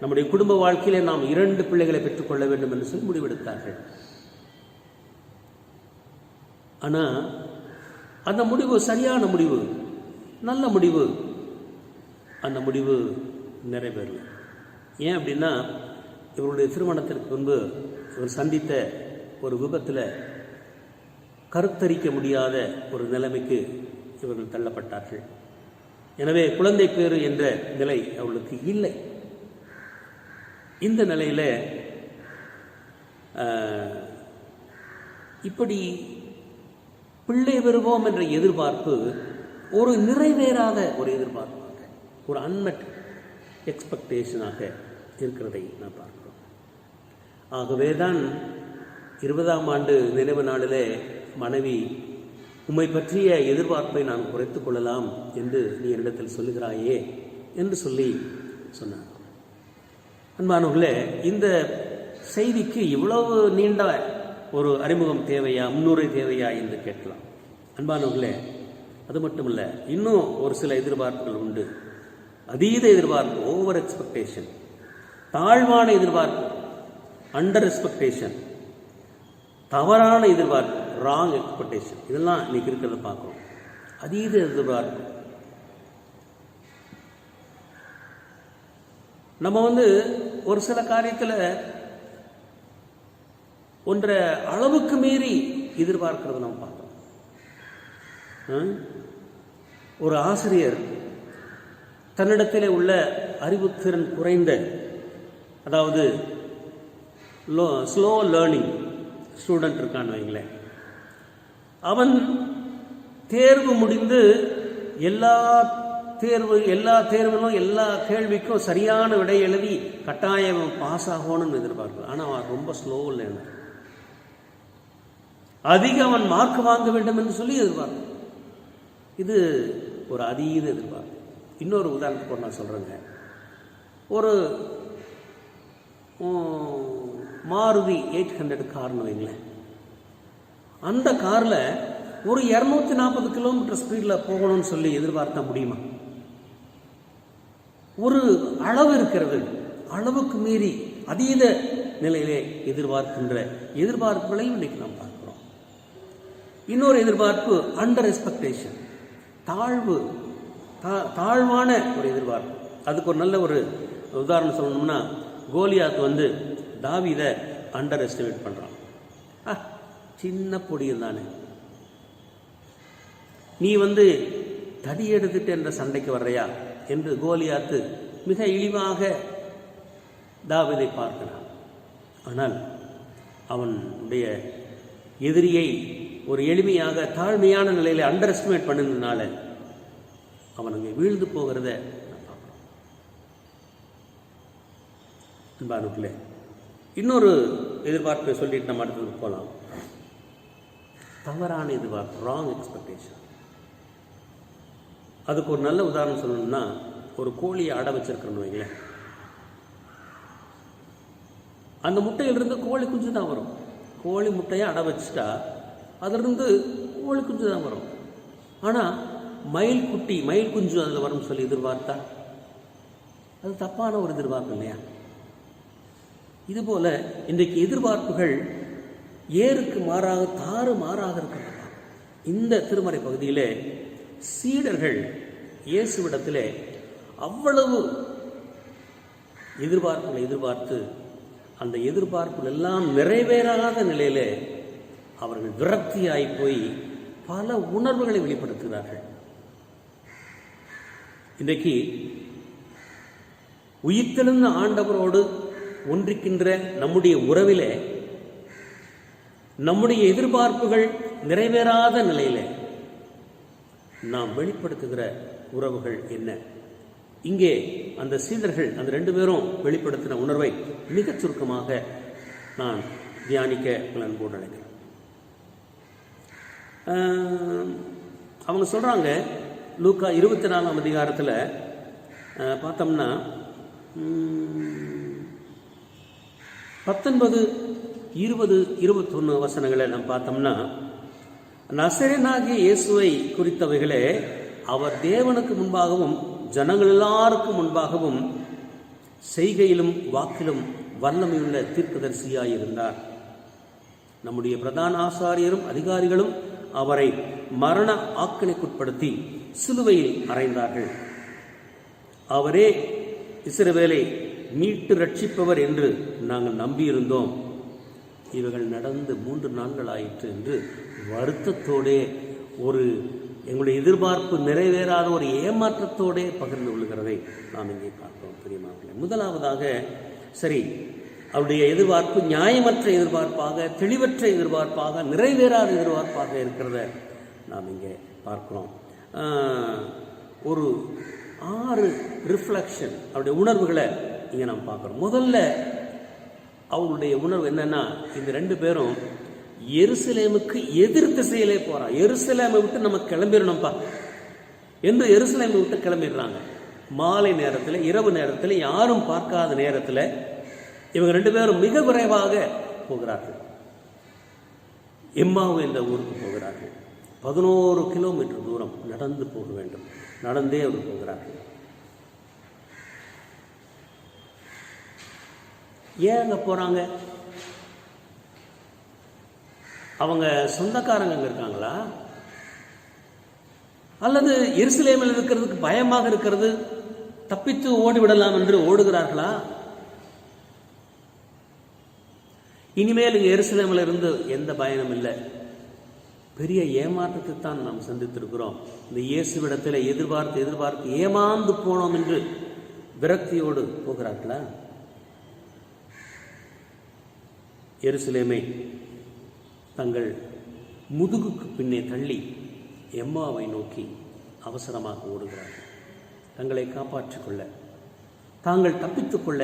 நம்முடைய குடும்ப வாழ்க்கையிலே நாம் 2 பிள்ளைகளை பெற்றுக்கொள்ள வேண்டும் என்று சொல்லி முடிவெடுத்தார்கள். ஆனால் அந்த முடிவு சரியான முடிவு, நல்ல முடிவு, அந்த முடிவு நிறைவேறல. ஏன் அப்படின்னா, இவருடைய திருமணத்திற்கு முன்பு இவர் சந்தித்த ஒரு விபத்தில் கருத்தரிக்க முடியாத ஒரு நிலைமைக்கு இவர்கள் தள்ளப்பட்டார்கள். எனவே குழந்தை பேறு என்ற நிலை அவளுக்கு இல்லை. இந்த நிலையில் இப்படி பிள்ளை பெறுவோம் என்ற எதிர்பார்ப்பு ஒரு நிறைவேறாத ஒரு எதிர்பார்ப்பாக, ஒரு அன்மெட் எக்ஸ்பெக்டேஷனாக இருக்கிறதை நான் பார்க்கிறோம். ஆகவேதான் 20ஆம் ஆண்டு நினைவு நாளிலே மனைவி, உம்மை பற்றிய எதிர்பார்ப்பை நான் குறைத்துக் கொள்ளலாம் என்று நீ என்னிடத்தில் சொல்லுகிறாயே என்று சொல்லி சொன்னார். அன்பானவர்களே, இந்த செய்திக்கு இவ்வளவு நீண்ட ஒரு அறிமுகம் தேவையா, முன்னுரை தேவையா என்று கேட்கலாம். அன்பானவர்களே, அது மட்டுமல்ல, இன்னும் ஒரு சில எதிர்பார்ப்புகள் உண்டு. அதீத எதிர்பார்ப்பு, ஓவர் எக்ஸ்பெக்டேஷன், தாழ்வான எதிர்பார்ப்பு, அண்டர் எக்ஸ்பெக்டேஷன், தவறான எதிர்பார்ப்பு, ராங் எக்ஸ்பெக்டேஷன், இதெல்லாம் இன்னைக்கு இருக்கிறத பார்க்கிறோம். அதீத எதிர்பார்ப்பு. நம்ம ஒரு சில காரியத்தில் ஒன்றை அளவுக்கு மீறி எதிர்பார்க்கிறது நம்ம பார்க்கிறோம். ஒரு ஆசிரியர் தன்னிடத்தில் உள்ள அறிவுத்திறன் குறைந்த, அதாவது ஸ்லோ லேர்னிங் ஸ்டூடெண்ட் இருக்கான்னு வைங்களேன், அவன் தேர்வு முடிந்து எல்லா தேர்விலும் எல்லா கேள்விக்கும் சரியான விடை எழுதி கட்டாயம் பாஸ் ஆகணும்னு எதிர்பார்க்கிறான். ஆனால் அவன் ரொம்ப ஸ்லோ லேர்னர், அதிக அவன் மார்க் வாங்க வேண்டும் என்று சொல்லி எதிர்பார்க்கிறான். இது ஒரு அதீத எதிர்பார்ப்பு. இன்னொரு உதாரணத்துக்கு நான் சொல்றேங்க. ஒரு மாருதி 800 கார்னு வைங்களேன், அந்த கார்ல ஒரு 240 கிலோமீட்டர் ஸ்பீடில் போகணும்னு சொல்லி எதிர்பார்க்க முடியுமா? ஒரு அளவு இருக்கிறது. அளவுக்கு மீறி அதீத நிலையிலே எதிர்பார்க்கின்ற எதிர்பார்ப்புகளையும் இன்னைக்கு நாம் பார்க்கிறோம். இன்னொரு எதிர்பார்ப்பு அண்டர் எக்ஸ்பெக்டேஷன், தாழ்வான ஒரு எதிர்பார்ப்பு. அதுக்கு ஒரு நல்ல ஒரு உதாரணம் சொல்லணும்னா, கோலியாத் தாவீதை அண்டர் எஸ்டிமேட் பண்றான். சின்ன பொடியில் தானே நீ தடி எடுத்துட்டு என்ற சண்டைக்கு வர்றையா என்று கோலியாத்து மிக இழிவாக தாவீதை பார்க்கிறான். ஆனால் அவனுடைய எதிரியை ஒரு எளிமையாக தாழ்மையான நிலையில அண்டர் எஸ்டிமேட் பண்ணதுனால அவன் அங்கே வீழ்ந்து போகிறத நான் பார்க்கிறோம். அன்பானுக்குள்ளே இன்னொரு எதிர்பார்ப்பை சொல்லிட்டு நம்ம அடுத்தது போகலாம். தவறான எதிர்பார்ப்பு, ராங் எக்ஸ்பெக்டேஷன். அதுக்கு ஒரு நல்ல உதாரணம் சொல்லணும்னா, ஒரு கோழியை அடை வச்சிருக்கணும் வைங்களேன், அந்த முட்டையிலிருந்து கோழி குஞ்சு தான் வரும். கோழி முட்டையை அடை வச்சுட்டா அதிலிருந்து கோழி குஞ்சு தான் வரும். ஆனால் மயில் குஞ்சு அதில் வரும்னு சொல்லி எதிர்பார்த்தா அது தப்பான ஒரு எதிர்பார்ப்பு இல்லையா? இதுபோல இன்றைக்கு எதிர்பார்ப்புகள் ஏருக்கு மாறாக தாறு மாறாக இருக்கின்றன. இந்த திருமறை பகுதியிலே சீடர்கள் இயேசுவிடத்திலே அவ்வளவு எதிர்பார்ப்புகளை எதிர்பார்த்து அந்த எதிர்பார்ப்புகள் எல்லாம் நிறைவேறாத நிலையிலே அவர்கள் விரக்தியாய் போய் பல உணர்வுகளை வெளிப்படுத்துகிறார்கள். இன்றைக்கு உயிர்த்தெழுந்த ஆண்டவரோடு ஒன்றிக்கின்ற நம்முடைய உறவிலே நம்முடைய எதிர்பார்ப்புகள் நிறைவேறாத நிலையிலே நாம் வெளிப்படுத்துகிற உறவுகள் என்ன? இங்கே அந்த சீடர்கள் அந்த 2 பேரும் வெளிப்படுத்தின உணர்வை மிகச் சுருக்கமாக நான் தியானிக்க அன்போடு நினைக்கிறேன். அவங்க சொல்றாங்க, லூக்கா 24ஆம் அதிகாரத்தில் பார்த்தோம்னா 19, 20, 21 வசனங்களை நாம் பார்த்தோம்னா, நசரேயனாகிய இயேசுவை குறித்தவைகளே அவர் தேவனுக்கு முன்பாகவும் ஜனங்கள் எல்லாருக்கும் முன்பாகவும் செய்கையிலும் வாக்கிலும் வல்லமையுள்ள தீர்க்கதரிசியாயிருந்தார். நம்முடைய பிரதான ஆசாரியரும் அதிகாரிகளும் அவரை மரண ஆக்கினைக்குட்படுத்தி சிலுவையில் அறைந்தார்கள். அவரே இஸ்ரவேலை மீட்டு ரட்சிப்பவர் என்று நாங்கள் நம்பியிருந்தோம். இவைகள் நடந்து 3 நாட்கள் ஆயிற்று என்று வருத்தத்தோடே ஒரு எங்களுடைய எதிர்பார்ப்பு நிறைவேறாத ஒரு ஏமாற்றத்தோடே பகிர்ந்து கொள்கிறதை நாம் இங்கே பார்க்கிறோம் பிரியமானவர்களே. முதலாவதாக, சரி, அவருடைய எதிர்பார்ப்பு நியாயமற்ற எதிர்பார்ப்பாக, தெளிவற்ற எதிர்பார்ப்பாக, நிறைவேறாத எதிர்பார்ப்பாக இருக்கிறத நாம் இங்கே பார்க்கிறோம். ஒரு 6 ரிஃப்ளெக்ஷன், அவருடைய உணர்வுகளை இங்கே நாம் பார்க்குறோம். முதல்ல அவருடைய உணர்வு என்னன்னா, இந்த 2 பேரும் எருசலேமுக்கு எதிர் திசையிலே போறான். எருசலேமை விட்டு நம்ம கிளம்பிடணும்ப்பா என்று எருசலேமை விட்டு கிளம்பிடுறாங்க. மாலை நேரத்தில், இரவு நேரத்தில், யாரும் பார்க்காத நேரத்தில் இவங்க 2 பேரும் மிக விரைவாக போகிறார்கள். எம்மாவு என்ற ஊருக்கு போகிறார்கள். 11 கிலோமீட்டர் தூரம் நடந்து போக வேண்டும். நடந்தே அவர் போகிறார்கள். ஏன் அங்கே போறாங்க? அவங்க சொந்தக்காரங்க அங்கே இருக்காங்களா? அல்லது எருசலேமில் இருக்கிறதுக்கு பயமாக இருக்கிறது, தப்பித்து ஓடிவிடலாம் என்று ஓடுகிறார்களா? இனிமேல் இங்கே எருசலேமில் இருந்து எந்த பயனும் இல்லை. பெரிய ஏமாற்றத்தை தான் நாம் சந்தித்திருக்கிறோம். இந்த இயேசுவிடத்தில் எதிர்பார்த்து ஏமாந்து போனோம் என்று விரக்தியோடு போகிறார்களா? எருசலேமை தங்கள் முதுகுக்கு பின்னே தள்ளி எம்மாவை நோக்கி அவசரமாக ஓடுகிறார்கள். தங்களை காப்பாற்றிக் கொள்ள, தாங்கள் தப்பித்துக் கொள்ள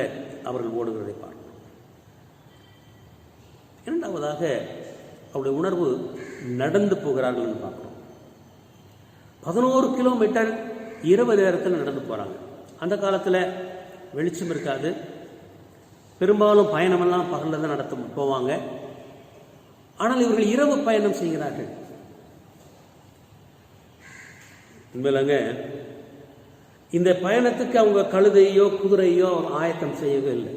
அவர்கள் ஓடுகிறதை பார்க்கிறோம். இரண்டாவதாக, அவருடைய உணர்வு நடந்து போகிறார்கள் என்று பார்க்கிறோம். 11 கிலோமீட்டர் இரவு நேரத்தில் நடந்து போறாங்க. அந்த காலத்தில் வெளிச்சம் இருக்காது. பெரும்பாலும் பயணமெல்லாம் பகலில் தான் நடத்த போவாங்க. ஆனால் இவர்கள் இரவு பயணம் செய்கிறார்கள். உண்மையிலங்க இந்த பயணத்துக்கு அவங்க கழுதையோ குதிரையோ ஆயத்தம் செய்யவே இல்லை.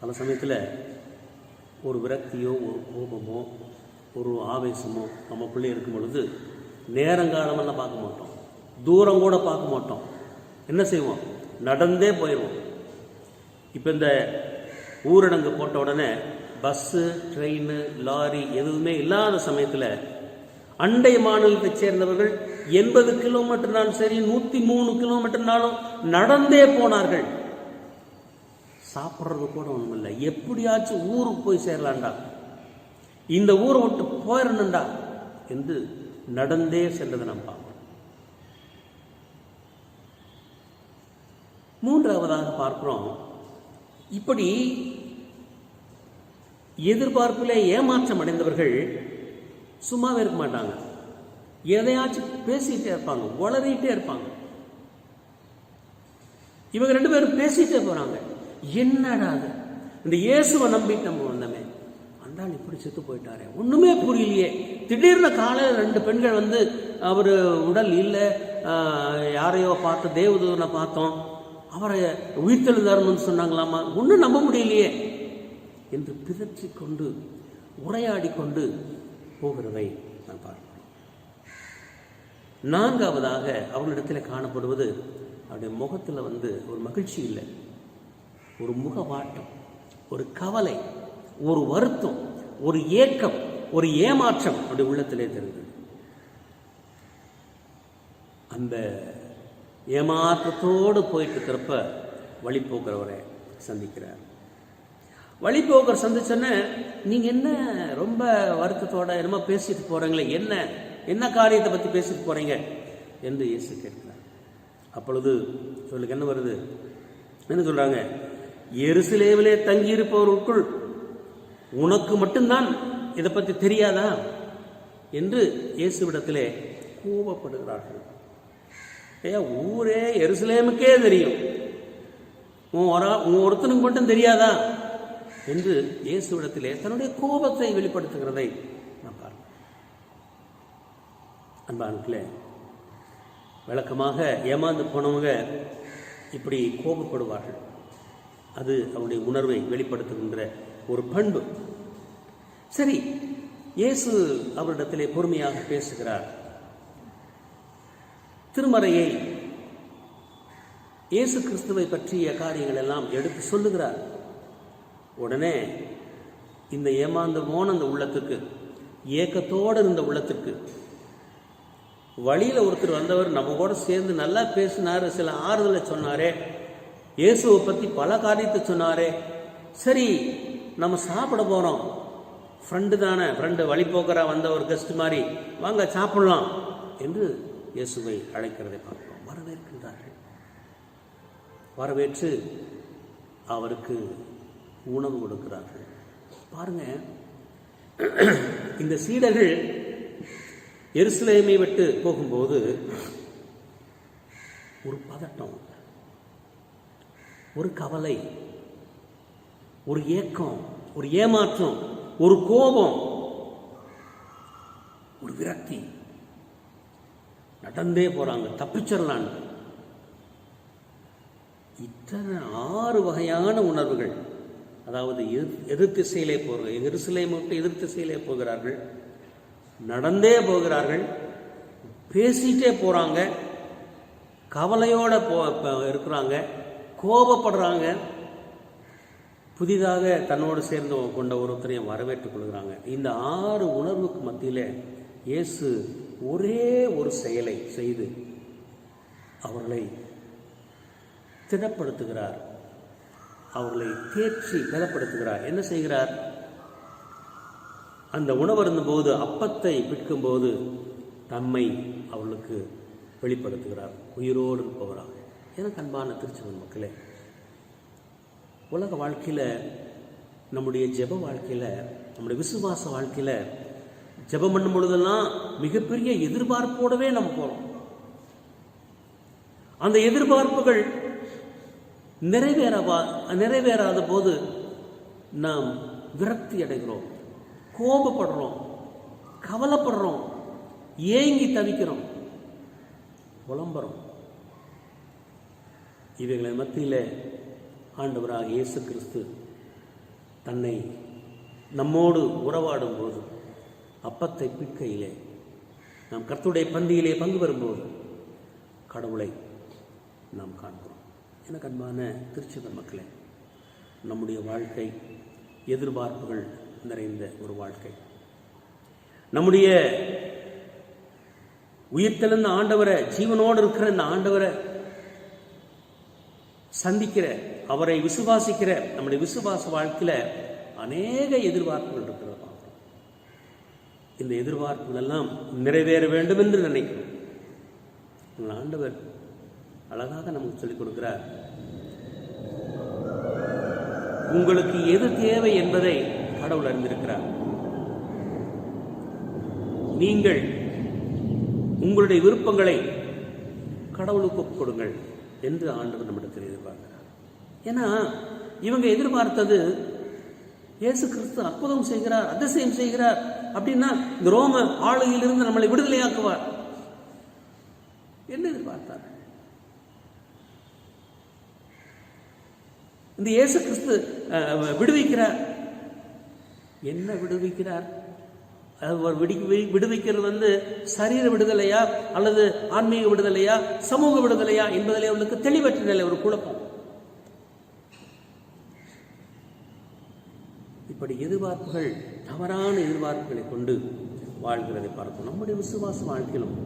பல சமயத்தில் ஒரு விரக்தியோ, ஒரு கோபமோ, ஒரு ஆவேசமோ நமக்குள்ளே இருக்கும் பொழுது நேரங்காலமெல்லாம் பார்க்க மாட்டோம், தூரம் கூட பார்க்க மாட்டோம். என்ன செய்வோம்? நடந்தே போயிடுவோம். இப்போ இந்த ஊரடங்கு போட்ட உடனே பஸ்ஸு, ட்ரெயின், லாரி எதுவுமே இல்லாத சமயத்தில் அண்டை மாநிலத்தை சேர்ந்தவர்கள் 80 கிலோமீட்டர்னாலும் சரி, 103 கிலோமீட்டர்னாலும் நடந்தே போனார்கள். சாப்பிட்றது கூட ஒன்றும் இல்லை. எப்படியாச்சும் ஊருக்கு போய் சேரலாண்டா, இந்த ஊரை விட்டு போயிடணுண்டா என்று நடந்தே சென்றதை நாம் பார்க்கிறோம். மூன்றாவதாக பார்க்கிறோம், இப்படி எதிர்பார்ப்பிலே ஏமாற்றம் அடைந்தவர்கள் சும்மாவே இருக்க மாட்டாங்க. எதையாச்சும் பேசிட்டே இருப்பாங்க, வளரிட்டே இருப்பாங்க. இவங்க 2 பேரும் பேசிட்டே போறாங்க. என்னடா அது, இந்த இயேசுவை நம்பிட்டு நம்ம வந்தோமே, அண்டான் இப்படி செத்து போயிட்டாரே, ஒண்ணுமே புரியலையே. திடீர்னு காலையில் 2 பெண்கள் வந்து அவர் உடல் இல்லை, யாரையோ பார்த்து தேவதூதனை பார்த்தோம், அவரை உயிர்த்தெழுந்தாருன்னு சொன்னாங்களாமா, ஒன்றும் நம்ப முடியலையே என்று பிதற்றி கொண்டு உரையாடி கொண்டு போகிறதை நான் பார்க்கிறோம். நான்காவதாக அவர்களிடத்தில் காணப்படுவது, அவருடைய முகத்தில் வந்து ஒரு மகிழ்ச்சி இல்லை, ஒரு முகவாட்டம், ஒரு கவலை, ஒரு வருத்தம், ஒரு ஏக்கம், ஒரு ஏமாற்றம் அவருடைய உள்ளத்திலே தெரிந்தது. அந்த ஏமாற்றத்தோடு போயிட்டு இருக்கிறப்ப வழிபோக்குறவரை சந்திக்கிறார். வழிபோக்கர் சந்திச்சோன்னே, நீங்க என்ன ரொம்ப வருத்தத்தோட என்னமோ பேசிட்டு போறீங்களே, என்ன காரியத்தை பத்தி பேசிட்டு போறீங்க என்று இயேசு கேட்கிறார். அப்பொழுது இவர்களுக்கு என்ன வருது? என்ன சொல்றாங்க? எருசலேமிலே தங்கியிருப்பவர்களுக்குள் உனக்கு மட்டும்தான் இதை பற்றி தெரியாதா என்று இயேசுவிடத்திலே கோபப்படுகிறார்கள். ஊரே எருசலேமுக்கே தெரியும், உன் ஒருத்தனுக்கு மட்டும் தெரியாதா என்று இயேசுவிடத்திலே தன்னுடைய கோபத்தை வெளிப்படுத்துகிறதை நான் பார்க்கிறேன். அன்பானுக்களே, விளக்கமாக ஏமாந்து போனவங்க இப்படி கோபப்படுவார்கள். அது அவருடைய உணர்வை வெளிப்படுத்துகின்ற ஒரு பண்பு. சரி, இயேசு அவரிடத்திலே பொறுமையாக பேசுகிறார். திருமறையை, இயேசு கிறிஸ்துவை பற்றிய காரியங்கள் எல்லாம் எடுத்து சொல்லுகிறார். உடனே இந்த ஏமாந்து போன அந்த உள்ளத்துக்கு, ஏக்கத்தோடு இருந்த உள்ளத்துக்கு வழியில் ஒருத்தர் வந்தவர் நம்ம கூட சேர்ந்து நல்லா பேசினார், சில ஆறுதலை சொன்னாரே, இயேசுவை பற்றி பல காரியத்தை சொன்னாரே. சரி, நம்ம சாப்பிட போகிறோம், ஃப்ரெண்டு தானே, ஃப்ரெண்டு வழிபோக்கரா வந்த ஒரு கெஸ்ட் மாதிரி, வாங்க சாப்பிடலாம் என்று இயேசுவை அழைக்கிறதை பார்க்கிறோம். வரவேற்கின்றார்கள். வரவேற்று அவருக்கு உணவு கொடுக்கிறார்கள். பாருங்க, இந்த சீடர்கள் எருசலேமை விட்டு போகும்போது ஒரு பதட்டம், ஒரு கவலை, ஒரு ஏக்கம், ஒரு ஏமாற்றம், ஒரு கோபம், ஒரு விரக்தி. நடந்தே போறாங்க, தப்பிச்சிடலாம். இத்தனை 6 வகையான உணர்வுகள். அதாவது எதிர் திசையிலே போகிறார்கள், எருசலேமை விட்டு எதிர் திசையிலே போகிறார்கள், நடந்தே போகிறார்கள், பேசிட்டே போறாங்க, கவலையோட இருக்கிறாங்க, கோபப்படுறாங்க, புதிதாக தன்னோடு சேர்ந்து கொண்ட ஒருத்தரையும் வரவேற்றுக் கொள்கிறாங்க. இந்த 6 உணர்வுக்கு மத்தியில் இயேசு ஒரே ஒரு செயலை செய்து அவர்களை திடப்படுத்துகிறார், அவர்களை தேற்றி பலப்படுத்துகிறார். என்ன செய்கிறார்? அந்த உணவருந்தும் போது, அப்பத்தை பிற்கும்போது தம்மை அவர்களுக்கு வெளிப்படுத்துகிறார், உயிரோடு இருப்பவராக. எனக்கு அன்பான திருச்சபை மக்களே, உலக வாழ்க்கையில், நம்முடைய ஜெப வாழ்க்கையில், நம்முடைய விசுவாச வாழ்க்கையில் ஜெபம் பண்ணும் பொழுதெல்லாம் மிகப்பெரிய எதிர்பார்ப்போடவே நம்ம போகிறோம். அந்த எதிர்பார்ப்புகள் நிறைவேறாத போது நாம் விரக்தி அடைகிறோம், கோபப்படுறோம், கவலைப்படுறோம், ஏங்கி தவிக்கிறோம், புலம்புறோம். இவைகளை மத்தியில் ஆண்டவராக இயேசு கிறிஸ்து தன்னை நம்மோடு உறவாடும் போது, அப்பத்தை பிற்கையிலே, நாம் கர்த்தருடைய பந்தியிலே பங்கு பெறும்போது கடவுளை நாம் காண்கிறோம். எனக்கு அன்பான திருச்சபை மக்களே, நம்முடைய வாழ்க்கை எதிர்பார்ப்புகள் நிறைந்த ஒரு வாழ்க்கை. நம்முடைய உயிர்த்தெழுந்த ஆண்டவரை, ஜீவனோடு இருக்கிற இந்த ஆண்டவரை சந்திக்கிற, அவரை விசுவாசிக்கிற நம்முடைய விசுவாச வாழ்க்கையில அநேக எதிர்பார்ப்புகள் இருக்கிறத பார்க்கிறோம். இந்த எதிர்பார்ப்புகள் எல்லாம் நிறைவேற வேண்டும் என்று நினைக்கிறோம். ஆண்டவர் அழகாக நமக்கு சொல்லிக் கொடுக்கிறார். உங்களுக்கு எது தேவை என்பதை கடவுள் அறிந்திருக்கிறார். நீங்கள் உங்களுடைய விருப்பங்களை கடவுளுக்கு ஒப்புக் கொடுங்கள் என்று ஆண்டவர் நம்மிடத்தில் எதிர்பார்க்கிறார். ஏன்னா இவங்க எதிர்பார்த்தது இயேசு கிறிஸ்து அற்புதம் செய்கிறார், அதிசயம் செய்கிறார் அப்படின்னா இந்த ரோம ஆளுகையிலிருந்து நம்மளை விடுதலையாக்குவார் என்ன எதிர்பார்த்தார். இந்த இயேசு கிறிஸ்து விடுவிக்கிறார். என்ன விடுவிக்கிறார்? விடுவிக்கிறது சரீர விடுதலையா அல்லது ஆன்மீக விடுதலையா, சமூக விடுதலையா என்பதிலே அவளுக்கு தெளிவற்ற நிலை, ஒரு குழப்பம். இப்படி எதிர்பார்ப்புகள், தவறான எதிர்பார்ப்புகளை கொண்டு வாழ்கிறதை பார்ப்போம். நம்முடைய விசுவாச வாழ்க்கையிலும்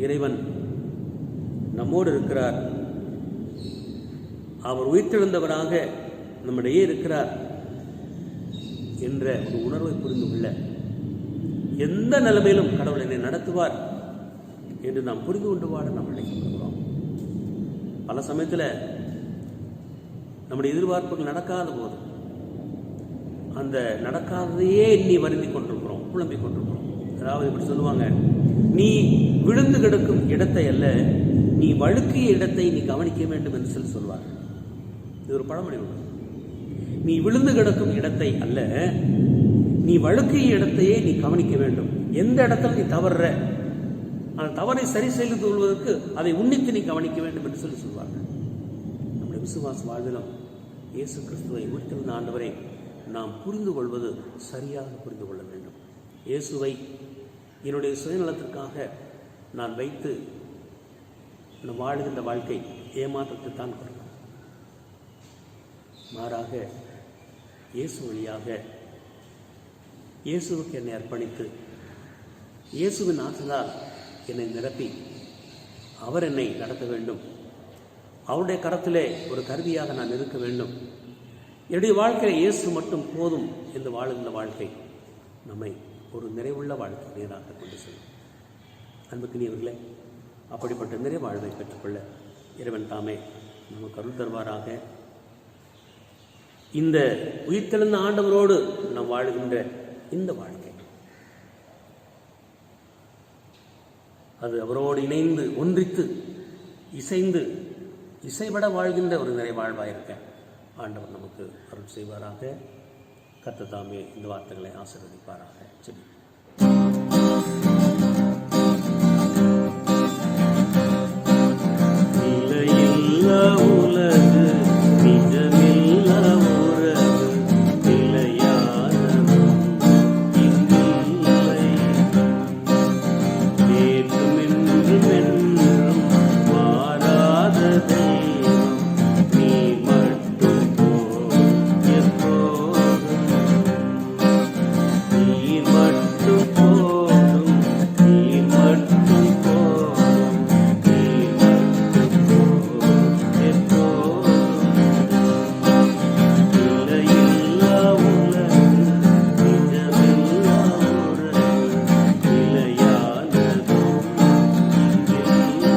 இறைவன் நம்மோடு இருக்கிறார், அவர் உயிர்த்தெழுந்தவராக நம்மிடையே இருக்கிறார் என்ற ஒரு உணர்வை புரிந்து கொள்ள, எந்த நிலைமையிலும் கடவுள் என்னை நடத்துவார் என்று நாம் புரிந்து கொண்டு வாழ நாம் நினைக்கிறோம். பல சமயத்தில் நம்முடைய எதிர்பார்ப்புகள் நடக்காத போது அந்த நடக்காததையே எண்ணி வருந்தி கொண்டிருக்கிறோம், புலம்பிக் கொண்டிருக்கிறோம். அதாவது இப்படி சொல்லுவாங்க, நீ விழுந்து கிடக்கும் இடத்தை அல்ல, நீ வழுக்கிய இடத்தை நீ கவனிக்க வேண்டும் என்று சொல்வார். இது ஒரு பழமொழி உண்டு. நீ விழுந்து கிடக்கும் இடத்தை அல்ல, நீ வழுக்கிய இடத்தையே நீ கவனிக்க வேண்டும். எந்த இடத்துல நீ தவறுற, அந்த தவறை சரி செய்து கொள்வதற்கு அதை உன்னித்து நீ கவனிக்க வேண்டும் என்று சொல்வார்கள். நம்முடைய விசுவாச வாழ்விலும் இயேசு கிறிஸ்துவை உயிர்த்தெழுந்த ஆண்டவரை நாம் புரிந்து கொள்வது சரியாக புரிந்து கொள்ள வேண்டும். இயேசுவை என்னுடைய சுயநலத்திற்காக நான் வைத்து நான் வாழுகின்ற வாழ்க்கை ஏமாற்றத்தை தான் கொடுக்கும். மாறாக இயேசு வழியாக இயேசுவுக்கு என்னை அர்ப்பணித்து இயேசுவின் ஆற்றலால் என்னை நிரப்பி அவர் என்னை நடத்த வேண்டும். அவருடைய கரத்திலே ஒரு கருவியாக நான் இருக்க வேண்டும். என்னுடைய வாழ்க்கையில் இயேசு மட்டும் போதும் என்று வாழுகின்ற வாழ்க்கை நம்மை ஒரு நிறைவுள்ள வாழ்க்கை நேராக கொண்டு செல்லும். அன்புக்குரியவர்களே, அப்படிப்பட்ட நிறைய வாழ்வை பெற்றுக்கொள்ள இறைவன் தாமே நமக்கு அருள் தருவாராக. இந்த உயிர்த்தெழுந்த ஆண்டவரோடு நாம் வாழுகின்ற இந்த வாழ்க்கை, அது அவரோடு இணைந்து ஒன்றித்து இசைந்து இசைபட வாழ்கின்ற ஒரு நிறை வாழ்வாயிருக்க ஆண்டவர் நமக்கு அருள் செய்வாராக. கர்த்தர் தாமே இந்த வார்த்தைகளை ஆசீர்வதிப்பாராக. சரி, உலகு நிஜமில்ல உறவு நிலையானது இங்கில்லை. நேற்றும் என்றும் என்றும் மாறாத தெய்வம் நீ மட்டும் போதும் எப்போதும். நீ மட்டும் போதும், நீ மட்டும் போதும், நீ மட்டும் போதும் எப்போதும். நிலையில்லா உலகு நிஜமில்லா உறவு நிலையானதும் இங்கில்லை.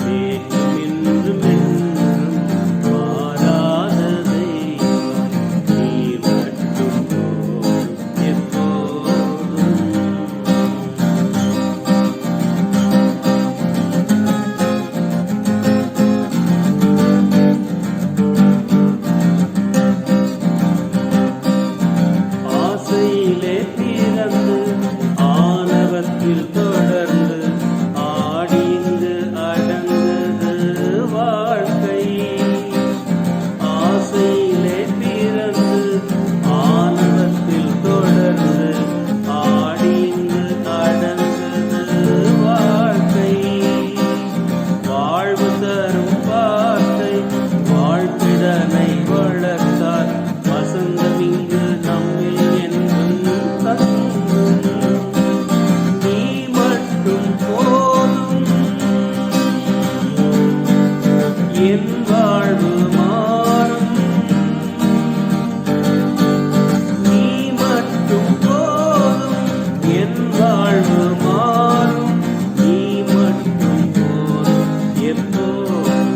நேற்றும் என்றும் என்றும் மாறாத தெய்வம் நீ மட்டும் போதும் எப்போதும். ஆசையிலே பிறந்து ஆணவத்தில் தொடர்ந்து ஆடிந்து அடங்குது வாழ்க்கை. ஆசையிலே பிறந்து ஆணவத்தில் தொடர்ந்து ஆடிந்து அடங்குது வாழ்க்கை. வாழ்வு தரும் வார்த்தை வாழ்த்திடனை வளர்த்தார். வசந்தம் இங்கு நம்மில் என்றும் தங்கும். நீ மட்டும் போதும், என் வாழ்வு மாறும். நீ மட்டும் போதும், என் வாழ்வு மாறும். நீ மட்டும் போதும் எப்போதும்.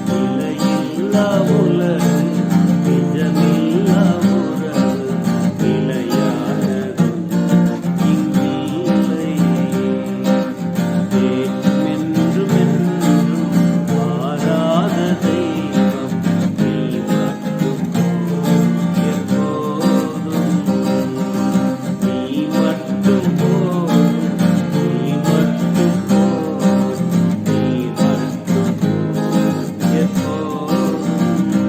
நிலையில்லா உலகு நிஜமில்லா உறவு நிலையானதும் இங்கில்லை. நேற்றும் என்றும் என்றும் மாறாத தெய்வம் நீ மட்டும் போதும் எப்போதும். நீ மட்டும் போதும், நீ மட்டும் போதும், நீ மட்டும் போதும் எப்போதும்.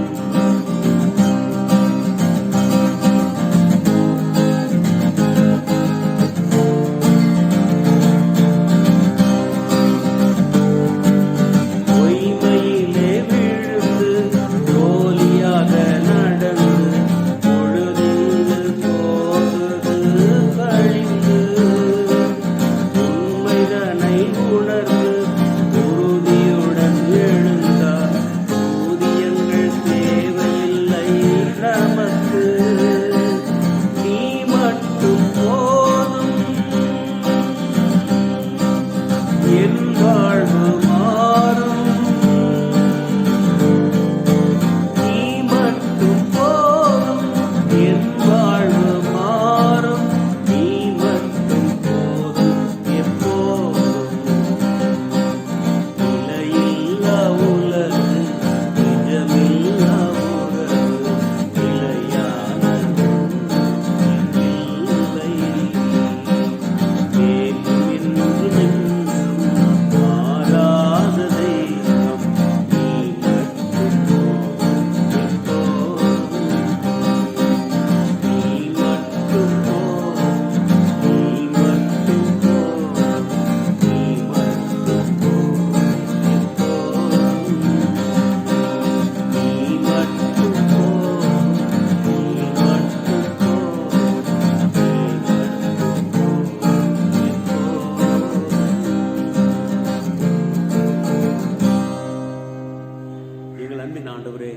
அன்பின் ஆண்டவரே,